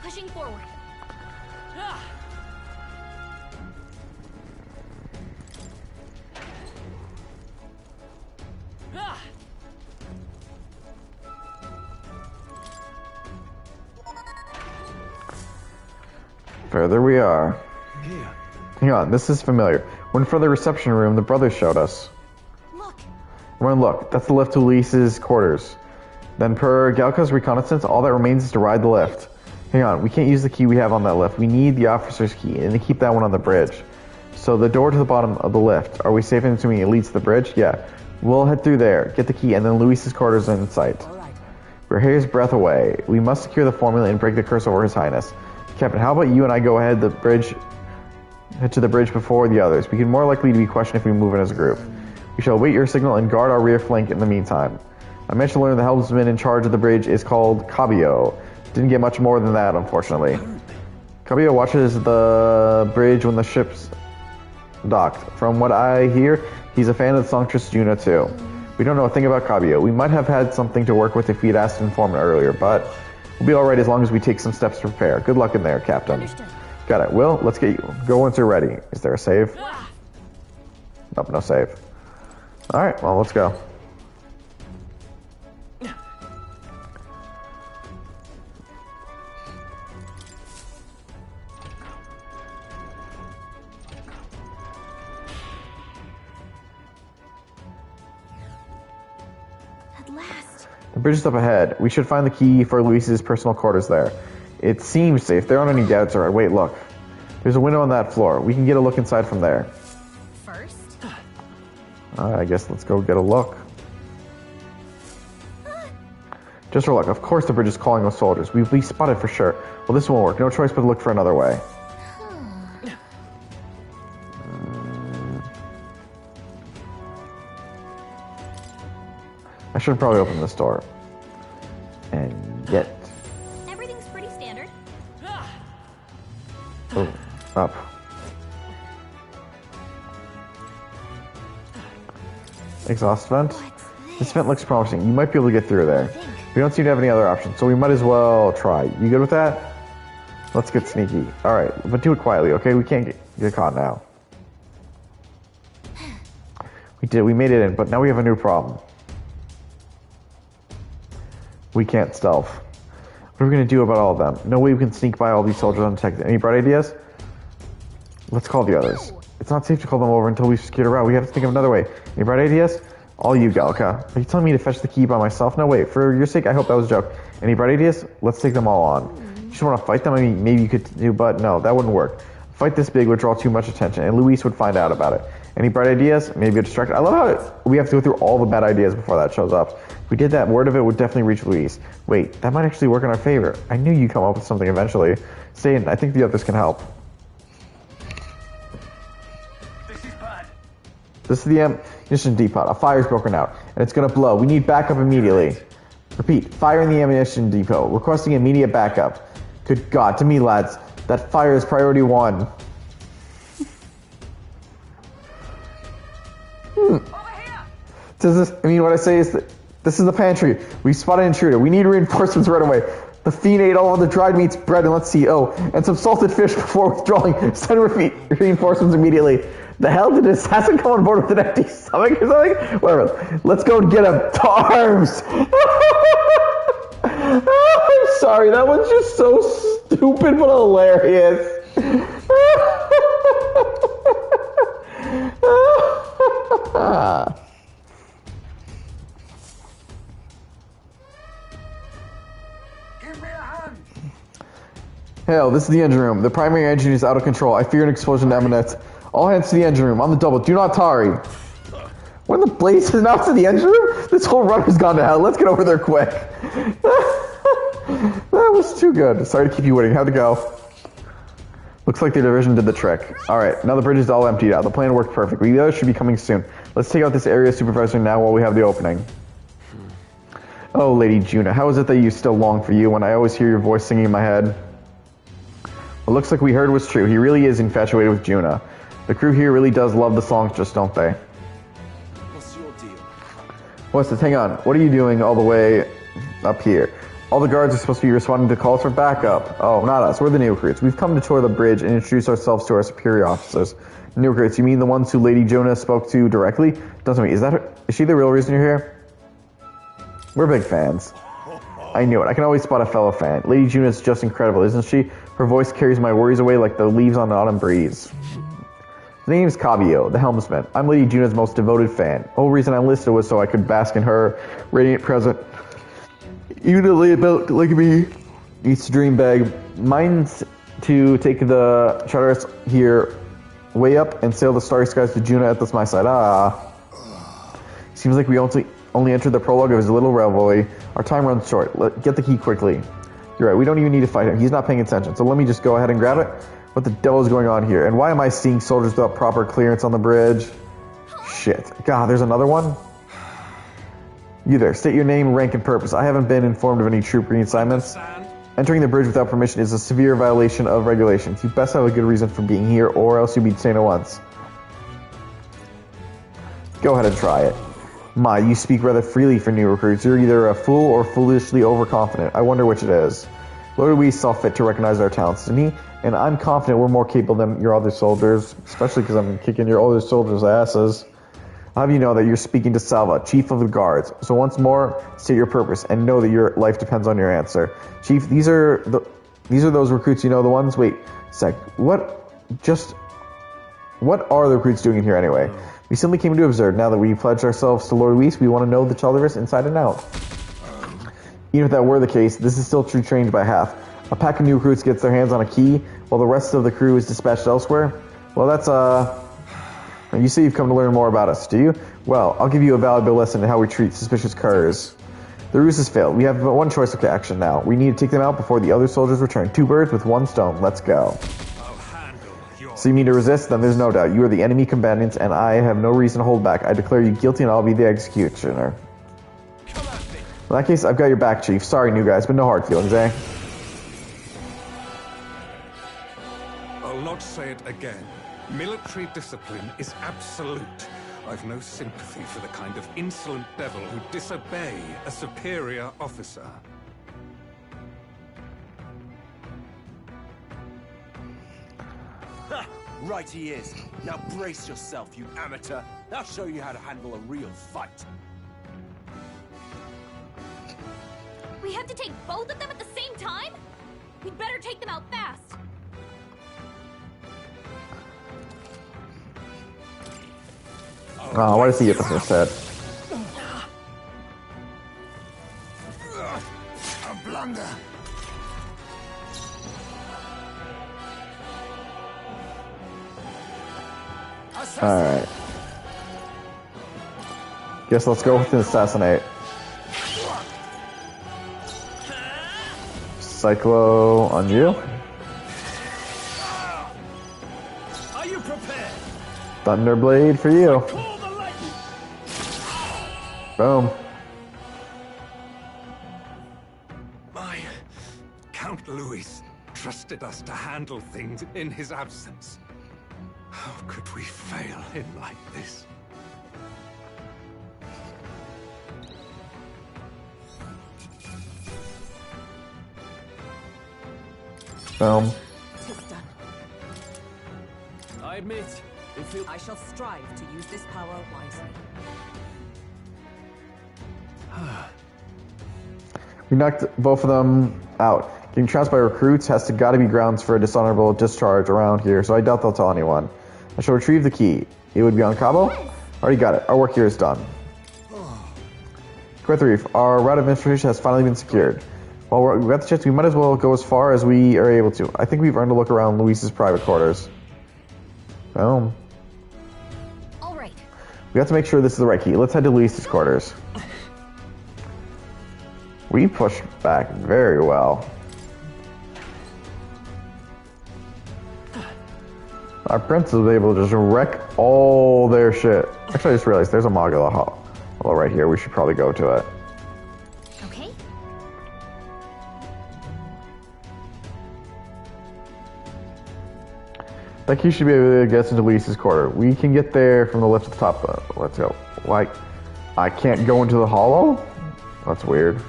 Pushing forward. Ah! Ah! Further we are. Hang on, this is familiar. We're in front of the reception room the brothers showed us. Look. Run, look. That's the lift to Luis's quarters. Then per Galka's reconnaissance, all that remains is to ride the lift. Hang on, we can't use the key we have on that lift. We need the officer's key, and to keep that one on the bridge. So the door to the bottom of the lift. Are we safe in assuming it leads to the bridge? Yeah. We'll head through there, get the key, and then Luis's quarters are in sight. We're hair's breadth away. We must secure the formula and break the curse over His Highness. Captain, how about you and I go head to the bridge before the others? We can more likely to be questioned if we move in as a group. We shall await your signal and guard our rear flank in the meantime. I managed to learn the helmsman in charge of the bridge is called Cabio. Didn't get much more than that, unfortunately. Cabio watches the bridge when the ship's docked. From what I hear, he's a fan of the songstress Juno too. We don't know a thing about Cabio. We might have had something to work with if we'd asked to inform it earlier, but we'll be alright as long as we take some steps to prepare. Good luck in there, Captain. Understood. Got it. Will, let's get you. Go once you're ready. Is there a save? Nope, no save. Alright, well, let's go. At last. The bridge is up ahead. We should find the key for Luis's personal quarters there. It seems safe. There aren't any doubts. Alright, wait, look. There's a window on that floor. We can get a look inside from there. First. I guess let's go get a look. Just for luck. Of course the bridge is calling those soldiers. We'll be spotted for sure. Well, this won't work. No choice but to look for another way. I should probably open this door. And get... Everything's pretty standard. Oh, up. Exhaust vent. This vent looks promising. You might be able to get through there. We don't seem to have any other options, so we might as well try. You good with that? Let's get sneaky. Alright, but do it quietly, okay? We can't get caught now. We made it in, but now we have a new problem. We can't stealth. What are we going to do about all of them? No way we can sneak by all these soldiers undetected. Any bright ideas? Let's call the others. It's not safe to call them over until we've secured a route. We have to think of another way. Any bright ideas? All you, Galka. Are you telling me to fetch the key by myself? No, wait. For your sake, I hope that was a joke. Any bright ideas? Let's take them all on. You just want to fight them? I mean, maybe you could do, but no, that wouldn't work. A fight this big would draw too much attention, and Luis would find out about it. Any bright ideas? Maybe a distraction. I love how we have to go through all the bad ideas before that shows up. If we did that, word of it would definitely reach Luis. Wait, that might actually work in our favor. I knew you'd come up with something eventually. Stay in. I think the others can help. This is bad. This is the ammunition depot. A fire's broken out, and it's gonna blow. We need backup immediately. Repeat, fire in the ammunition depot. Requesting immediate backup. Good God, to me, lads, that fire is priority 1. Does this, I mean, what I say is that this is the pantry. We spotted an intruder. We need reinforcements right away. The fiend ate all of the dried meats, bread, and let's see, and some salted fish before withdrawing. Send reinforcements immediately. The hell did this assassin come on board with an empty stomach or something? Whatever. Let's go and get him. To arms. I'm sorry, that one's just so stupid but hilarious. Give me a hand. Hell, this is the engine room. The primary engine is out of control. I fear an explosion imminent. All hands to the engine room. On the double. Do not tarry. the blazes now to the engine room? This whole runner's gone to hell. Let's get over there quick. That was too good. Sorry to keep you waiting. How'd it go? Looks like the division did the trick. Alright, now the bridge is all emptied out. The plan worked perfectly. The others should be coming soon. Let's take out this area supervisor now while we have the opening. Oh, Lady Juna, how is it that you still long for you when I always hear your voice singing in my head? It looks like we heard was true. He really is infatuated with Juna. The crew here really does love the songs, just don't they? What's your deal? What's this? Hang on. What are you doing all the way up here? All the guards are supposed to be responding to calls for backup. Oh, not us. We're the new recruits. We've come to tour the bridge and introduce ourselves to our superior officers. New recruits, you mean the ones who Lady Juna spoke to directly? Doesn't mean. Is she the real reason you're here? We're big fans. I knew it. I can always spot a fellow fan. Lady Juna is just incredible, isn't she? Her voice carries my worries away like the leaves on an autumn breeze. The name's Cabio, the helmsman. I'm Lady Juna's most devoted fan. The whole reason I enlisted was so I could bask in her radiant presence. Even a lady about like me needs to dream bag. Mine's to take the charters here way up and sail the starry skies to Juna at my side. Seems like we only entered the prologue of his little revelry. Our time runs short. Get the key quickly. You're right, we don't even need to fight him. He's not paying attention. So let me just go ahead and grab it. What the devil is going on here? And why am I seeing soldiers without proper clearance on the bridge? Shit. God, there's another one? You there. State your name, rank, and purpose. I haven't been informed of any troop reassignments. Entering the bridge without permission is a severe violation of regulations. You best have a good reason for being here, or else you'll be detained at once. Go ahead and try it. My, you speak rather freely for new recruits. You're either a fool or foolishly overconfident. I wonder which it is. Lord Louis saw fit to recognize our talents, didn't he? And I'm confident we're more capable than your other soldiers, especially because I'm kicking your other soldiers' asses. I'll have you know that you're speaking to Salva, Chief of the Guards. So once more, state your purpose and know that your life depends on your answer. Chief, these are those recruits, you know, the ones? Wait a sec. What are the recruits doing in here anyway? We simply came to observe. Now that we pledged ourselves to Lord Luis, we want to know the Chalderus inside and out. Even if that were the case, this is still true trained by half. A pack of new recruits gets their hands on a key, while the rest of the crew is dispatched elsewhere. Well, that's, You say you've come to learn more about us, do you? Well, I'll give you a valuable lesson in how we treat suspicious curs. The ruse has failed. We have but one choice of action now. We need to take them out before the other soldiers return. 2 birds with 1 stone. Let's go. So you mean to resist? Then there's no doubt. You are the enemy combatants, and I have no reason to hold back. I declare you guilty, and I'll be the executioner. In that case, I've got your back, Chief. Sorry, new guys, but no hard feelings, eh? I'll not say it again. Military discipline is absolute. I've no sympathy for the kind of insolent devil who disobey a superior officer. Ha! Right he is. Now brace yourself, you amateur. I'll show you how to handle a real fight. We have to take both of them at the same time? We'd better take them out fast. Oh, why does he get the first hit? A blunder. Alright. Guess let's go with the assassinate. Cyclo on you. Are you prepared? Thunderblade for you. Call the lightning. Boom. My Count Louis trusted us to handle things in his absence. How could we fail him like this? Boom. Tis done. I admit, I shall strive to use this power wisely. We knocked both of them out. Getting trounced by recruits has gotta be grounds for a dishonorable discharge around here, so I doubt they'll tell anyone. I shall retrieve the key. It would be on Cabo? Already got it. Our work here is done. Quit the reef. Our route of administration has finally been secured. While we got the chance, we might as well go as far as we are able to. I think we've earned a look around Luis's private quarters. Boom. All right. We have to make sure this is the right key. Let's head to Luis's quarters. We pushed back very well. Our prince was able to just wreck all their shit. Actually, I just realized there's a Magala Hollow right here. We should probably go to it. Okay. Like you should be able to get into Luis's quarter. We can get there from the left to the top. Let's go. Like, I can't go into the hollow? That's weird.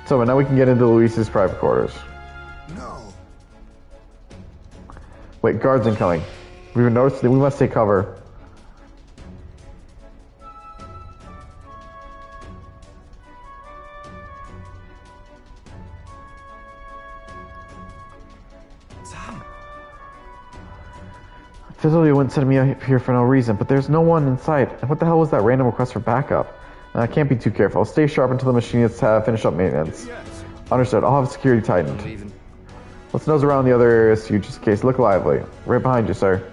So now we can get into Luis's private quarters. No. Wait, guards incoming. We've noticed that we must take cover. Fizzle wouldn't send me up here for no reason, but there's no one in sight. And what the hell was that random request for backup? I can't be too careful. I'll stay sharp until the machinists have finished up maintenance. Yes. Understood. I'll have security tightened. Let's nose around the other areas too, just in case. Look lively. Right behind you, sir.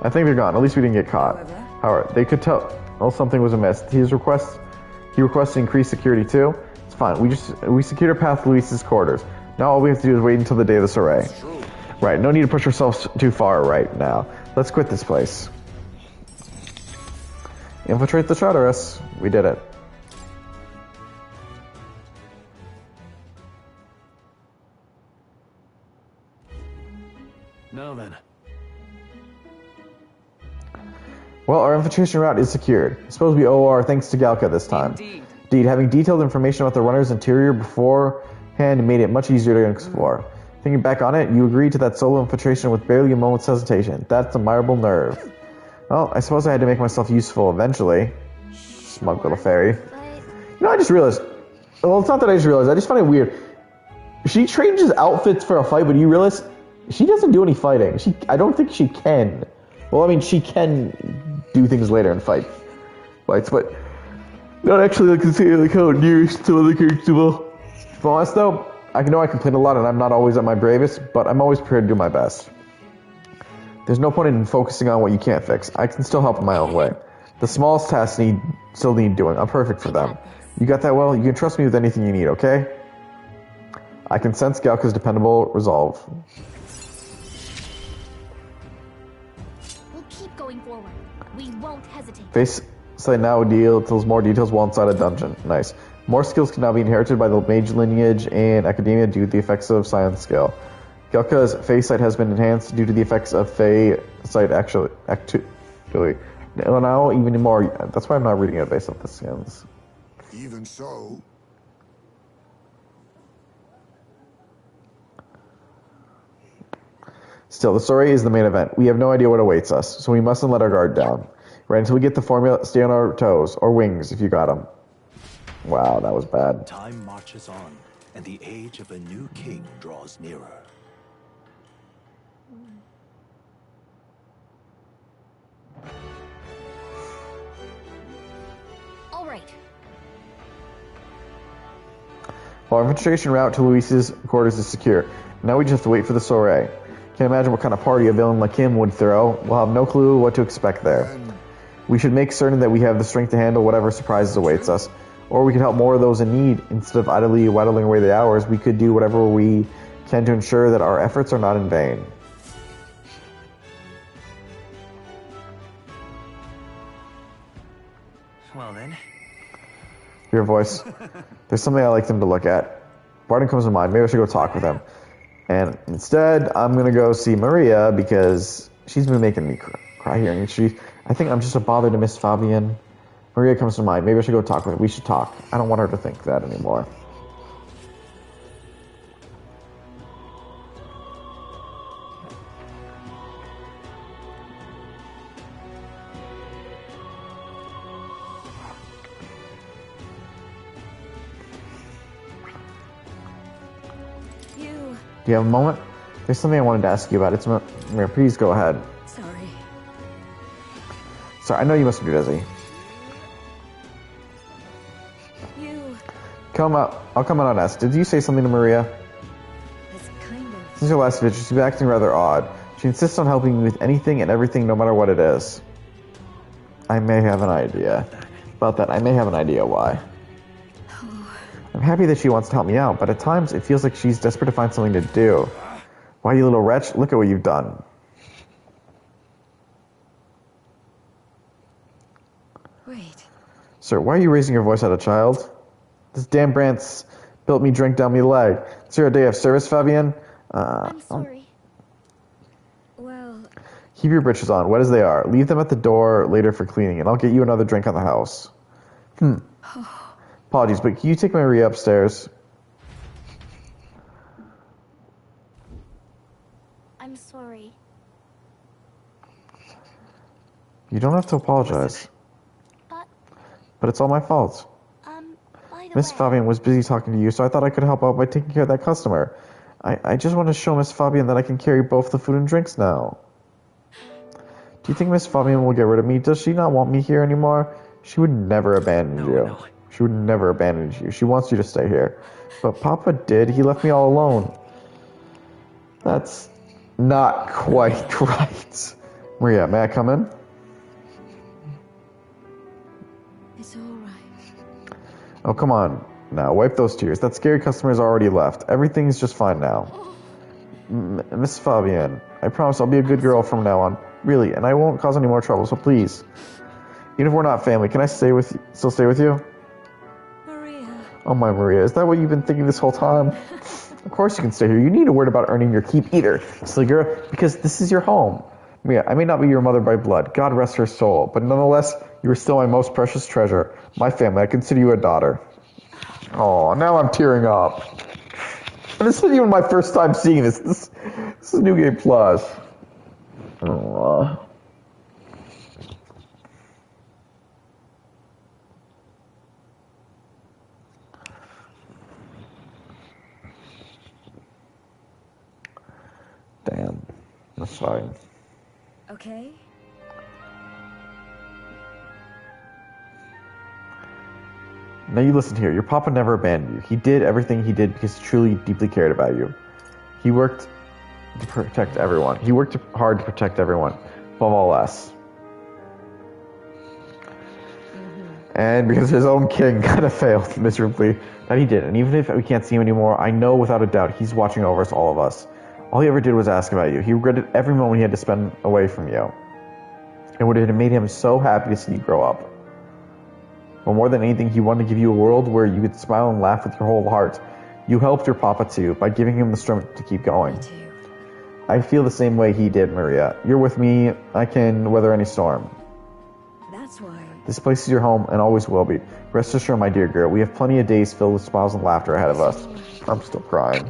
I think they're gone. At least we didn't get caught. However, they could tell something was amiss. He requests to increase security too. It's fine. We secured our path to Luis's quarters. Now all we have to do is wait until the day of the soiree. Right, no need to push ourselves too far right now. Let's quit this place. Infiltrate the Traitoress. We did it. Now then. Well, our infiltration route is secured. I suppose we owe our thanks to Galka this time. Indeed, having detailed information about the runner's interior beforehand made it much easier to explore. Thinking back on it, you agreed to that solo infiltration with barely a moment's hesitation. That's admirable nerve. Well, I suppose I had to make myself useful eventually. Smug little fairy. You know, I just realized... Well, it's not that I just realized. I just find it weird. She changes outfits for a fight, but you realize she doesn't do any fighting. I don't think she can. Well, I mean, she can do things later in fights, but not actually like how nearest to other characters will. To be honest, though, I know I complain a lot and I'm not always at my bravest, but I'm always prepared to do my best. There's no point in focusing on what you can't fix. I can still help in my own way. The smallest tasks still need doing. I'm perfect for them. You got that well? You can trust me with anything you need, okay? I can sense Galka's dependable resolve. We'll keep going forward. We won't hesitate. Face site now deals more details while inside a dungeon. Nice. More skills can now be inherited by the mage lineage and academia due to the effects of science skill. Galka's Fey sight has been enhanced due to the effects of Fey sight actually. Now even more. That's why I'm not reading it based off the skins. Even so. Still, the story is the main event. We have no idea what awaits us, so we mustn't let our guard down. Right until we get the formula, stay on our toes, or wings if you got them. Wow, that was bad. Time marches on, and the age of a new king draws nearer. All right. Well, our infiltration route to Luis's quarters is secure. Now we just have to wait for the soiree. Can't imagine what kind of party a villain like him would throw. We'll have no clue what to expect there. We should make certain that we have the strength to handle whatever surprises awaits us. Or we could help more of those in need. Instead of idly whittling away the hours, we could do whatever we can to ensure that our efforts are not in vain. Well then. Your voice. There's something I like them to look at. Barton comes to mind. Maybe I should go talk with him. And instead, I'm going to go see Maria because she's been making me cry here. And I think I'm just a bother to Miss Fabian. Maria comes to mind. Maybe I should go talk with her. We should talk. I don't want her to think that anymore. Do you have a moment? There's something I wanted to ask you about. It's Maria, please go ahead. Sorry. Sorry, I know you must be busy. Come out. I'll come out on S. Did you say something to Maria? It's kind of... Since your last visit, she's been acting rather odd. She insists on helping me with anything and everything, no matter what it is. I may have an idea. About that, I may have an idea why. I'm happy that she wants to help me out, but at times it feels like she's desperate to find something to do. Why, you little wretch? Look at what you've done. Wait. Sir, why are you raising your voice at a child? This damn brand's built me drink down me leg. Is there a day of service, Fabian? I'm sorry. Well... Keep your britches on, wet as they are. Leave them at the door later for cleaning, and I'll get you another drink on the house. Apologies, but can you take Maria upstairs? I'm sorry. You don't have to apologize. But it's all my fault. By the Miss way... Fabian was busy talking to you, so I thought I could help out by taking care of that customer. I just want to show Miss Fabian that I can carry both the food and drinks now. Do you think Miss Fabian will get rid of me? Does she not want me here anymore? She would never abandon you. No. She would never abandon you. She wants you to stay here. But Papa did. He left me all alone. That's not quite right. Maria, may I come in? It's all right. Oh, come on. Now, wipe those tears. That scary customer's already left. Everything's just fine now. Miss Fabian, I promise I'll be a good girl from now on. Really, and I won't cause any more trouble, so please. Even if we're not family, can I still stay with you? Maria. Oh my Maria, is that what you've been thinking this whole time? Of course you can stay here. You need to worry about earning your keep either, silly girl, because this is your home. Maria, I may not be your mother by blood, God rest her soul, but nonetheless, you are still my most precious treasure. My family, I consider you a daughter. Oh, now I'm tearing up. And this isn't even my first time seeing this. This is New Game Plus. Oh. Damn. That's fine. Okay. Now you listen here. Your papa never abandoned you. He did everything he did because he truly, deeply cared about you. He worked to protect everyone. He worked hard to protect everyone, above all us. And because his own king kind of failed miserably, that he did. And even if we can't see him anymore, I know without a doubt he's watching over us, all of us. All he ever did was ask about you. He regretted every moment he had to spend away from you. It would have made him so happy to see you grow up. But more than anything, he wanted to give you a world where you could smile and laugh with your whole heart. You helped your papa too, by giving him the strength to keep going. Me too. I feel the same way he did, Maria. You're with me. I can weather any storm. That's why. This place is your home and always will be. Rest assured, my dear girl, we have plenty of days filled with smiles and laughter ahead of us. I'm still crying.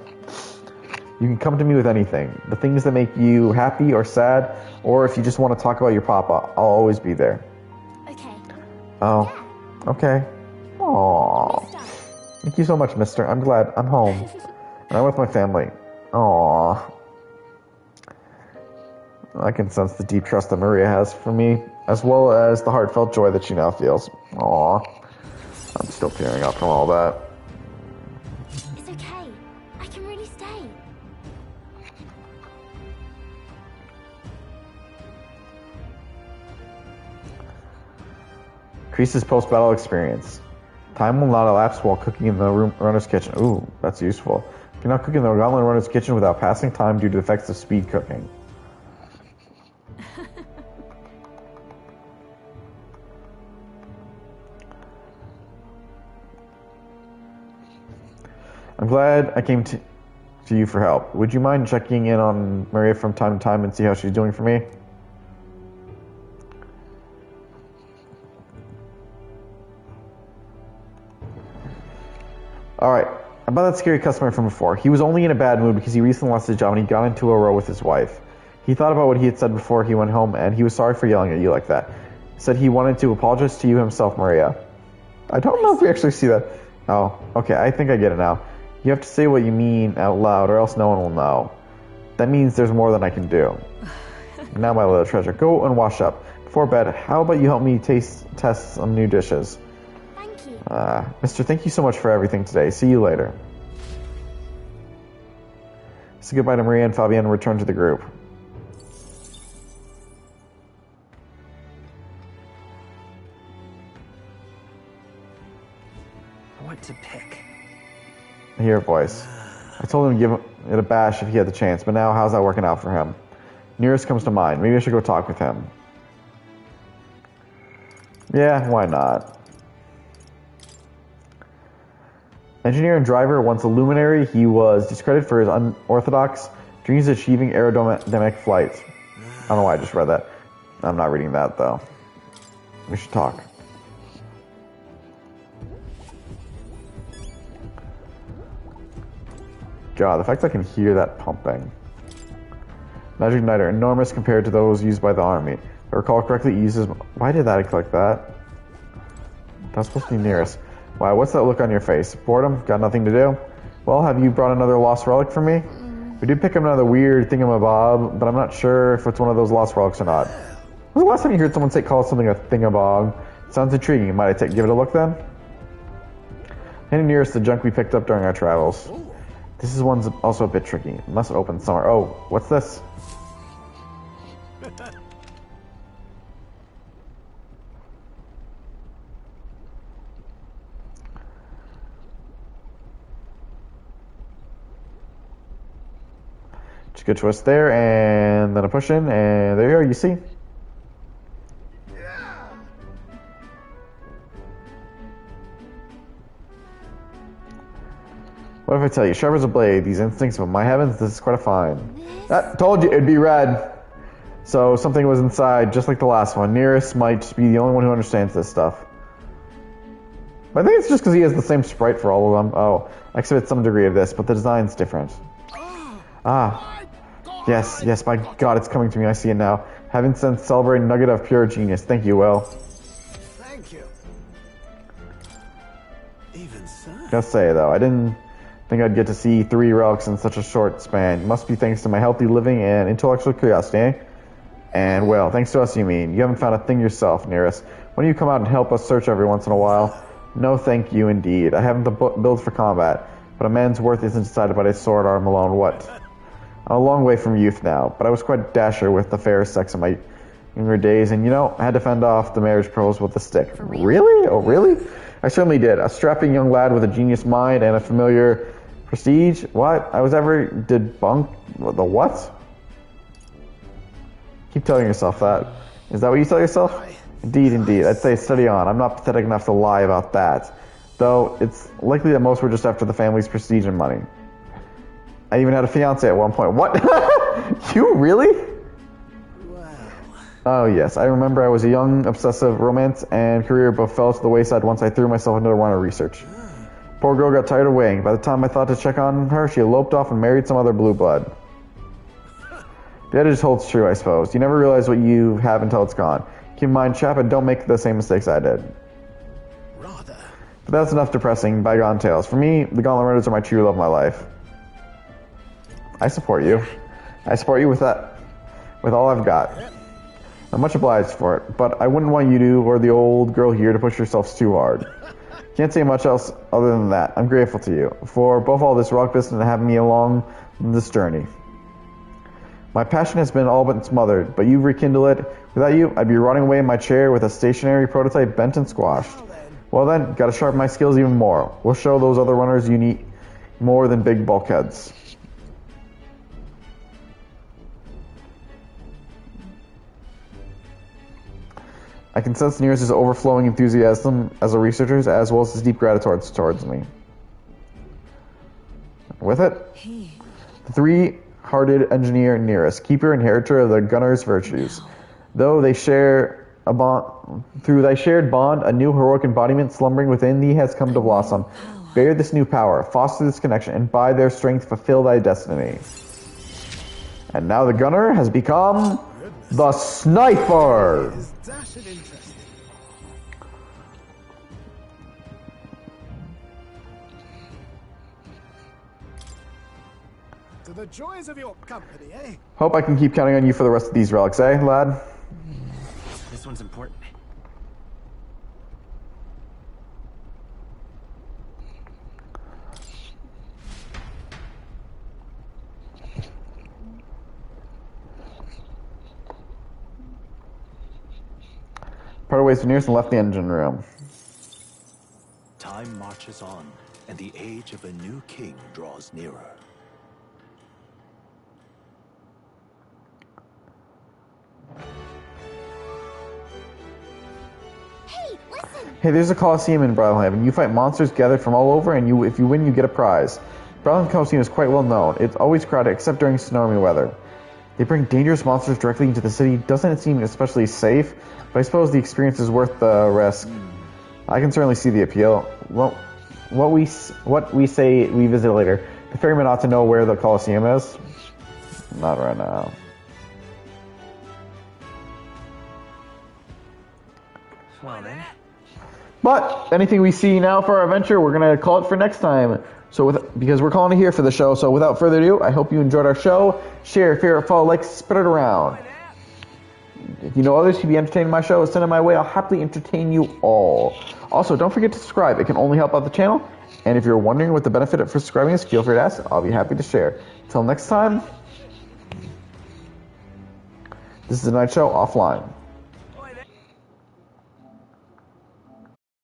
You can come to me with anything. The things that make you happy or sad, or if you just want to talk about your papa, I'll always be there. Okay. Oh, okay. Aww. Mister. Thank you so much, mister. I'm glad I'm home. And I'm with my family. Aww. I can sense the deep trust that Maria has for me, as well as the heartfelt joy that she now feels. Aww. I'm still tearing up from all that. It's okay. I can really stay. Increases post-battle experience. Time will not elapse while cooking in the runner's kitchen. Ooh, that's useful. You cannot cook in the gauntlet runner's kitchen without passing time due to the effects of speed cooking. I'm glad I came to you for help. Would you mind checking in on Maria from time to time and see how she's doing for me? Alright, about that scary customer from before. He was only in a bad mood because he recently lost his job and he got into a row with his wife. He thought about what he had said before he went home and he was sorry for yelling at you like that. Said he wanted to apologize to you himself, Maria. I don't know if we actually see that. Oh, okay, I think I get it now. You have to say what you mean out loud or else no one will know. That means there's more than I can do. Now, my little treasure, go and wash up. Before bed, how about you help me test some new dishes? Thank you. Mister, thank you so much for everything today. See you later. Say goodbye to Maria and Fabienne and return to the group. What to pick? I hear a voice. I told him to give it a bash if he had the chance, but now how's that working out for him? Nearest comes to mind. Maybe I should go talk with him. Yeah, why not? Engineer and driver, once a luminary, he was discredited for his unorthodox dreams of achieving aerodynamic flight. I don't know why I just read that. I'm not reading that, though. We should talk. God, the fact I can hear that pumping. Magic igniter, enormous compared to those used by the army. If I recall correctly, it uses... Why did that look like that? That's supposed to be nearest. Wow, what's that look on your face? Boredom? Got nothing to do? Well, have you brought another lost relic for me? We did pick up another weird thingamabob, but I'm not sure if it's one of those lost relics or not. When was the last time you heard someone call something a thingamabob? Sounds intriguing. Might I give it a look then? Heading nearest the junk we picked up during our travels. This is one's also a bit tricky. It must open somewhere. Oh, what's this? Just a good twist there, and then a push in, and there you are, you see? What if I tell you, sharp as a blade, these instincts, but my heavens, this is quite a find. I told you it'd be red. So something was inside, just like the last one. Nearest might be the only one who understands this stuff. But I think it's just because he has the same sprite for all of them. Oh, I exhibit some degree of this, but the design's different. Ah, yes, by God, it's coming to me. I see it now. Heaven sent celebrating nugget of pure genius. Thank you, Will. Thank you. Even so. Gotta say, though, I didn't think I'd get to see 3 relics in such a short span. It must be thanks to my healthy living and intellectual curiosity, eh? And, well, thanks to us, you mean. You haven't found a thing yourself, Nearest. Why don't you come out and help us search every once in a while? No, thank you, indeed. I haven't the build for combat, but a man's worth isn't decided by his sword arm alone. What? I'm a long way from youth now, but I was quite a dasher with the fair sex in my younger days, and, you know, I had to fend off the marriage proposal with a stick. Really? Oh, really? I certainly did. A strapping young lad with a genius mind and a familiar prestige? What? I was ever debunked? The what? Keep telling yourself that. Is that what you tell yourself? Indeed. I'd say steady on. I'm not pathetic enough to lie about that. Though, it's likely that most were just after the family's prestige and money. I even had a fiancé at one point. What? You really? Oh, yes. I remember I was a young, obsessive romance and career both fell to the wayside once I threw myself into the run of research. Poor girl got tired of waiting. By the time I thought to check on her, she eloped off and married some other blue blood. The adage holds true, I suppose. You never realize what you have until it's gone. Keep in mind, chap, and don't make the same mistakes I did. Rather. But that's enough depressing, bygone tales. For me, the Gauntlet Runners are my true love of my life. I support you. I support you with that, with all I've got. I'm much obliged for it, but I wouldn't want you to, or the old girl here, to push yourselves too hard. Can't say much else other than that. I'm grateful to you for both all this rock business and having me along this journey. My passion has been all but smothered, but you've rekindled it. Without you, I'd be rotting away in my chair with a stationary prototype bent and squashed. Well then, gotta sharpen my skills even more. We'll show those other runners you need more than big bulkheads. I can sense Near's overflowing enthusiasm as a researcher, as well as his deep gratitude towards me. With it, the three-hearted engineer Nearest, keeper and inheritor of the gunner's virtues. Though they share a bond, through thy shared bond, a new heroic embodiment slumbering within thee has come to blossom. Bear this new power, foster this connection, and by their strength fulfill thy destiny. And now the gunner has become the sniper. To the joys of your company, eh? Hope I can keep counting on you for the rest of these relics, eh, lad? This one's important. Parted ways to Nearest and left the engine room. Time marches on, and the age of a new king draws nearer. Hey, listen! Hey, there's a Coliseum in Brattleham. You fight monsters gathered from all over, and if you win, you get a prize. Brattleham Coliseum is quite well known. It's always crowded, except during stormy weather. They bring dangerous monsters directly into the city. Doesn't it seem especially safe? But I suppose the experience is worth the risk. I can certainly see the appeal. Well, what we say we visit later. The ferryman ought to know where the Coliseum is. Not right now. Well then. But anything we see now for our adventure, we're gonna call it for next time. Because we're calling it here for the show. So without further ado, I hope you enjoyed our show. Share, favorite, follow, like, spread it around. If you know others who'd be entertained in my show, send it my way. I'll happily entertain you all. Also, don't forget to subscribe. It can only help out the channel. And if you're wondering what the benefit for subscribing is, feel free to ask. I'll be happy to share. Till next time, this is the Knightshow offline.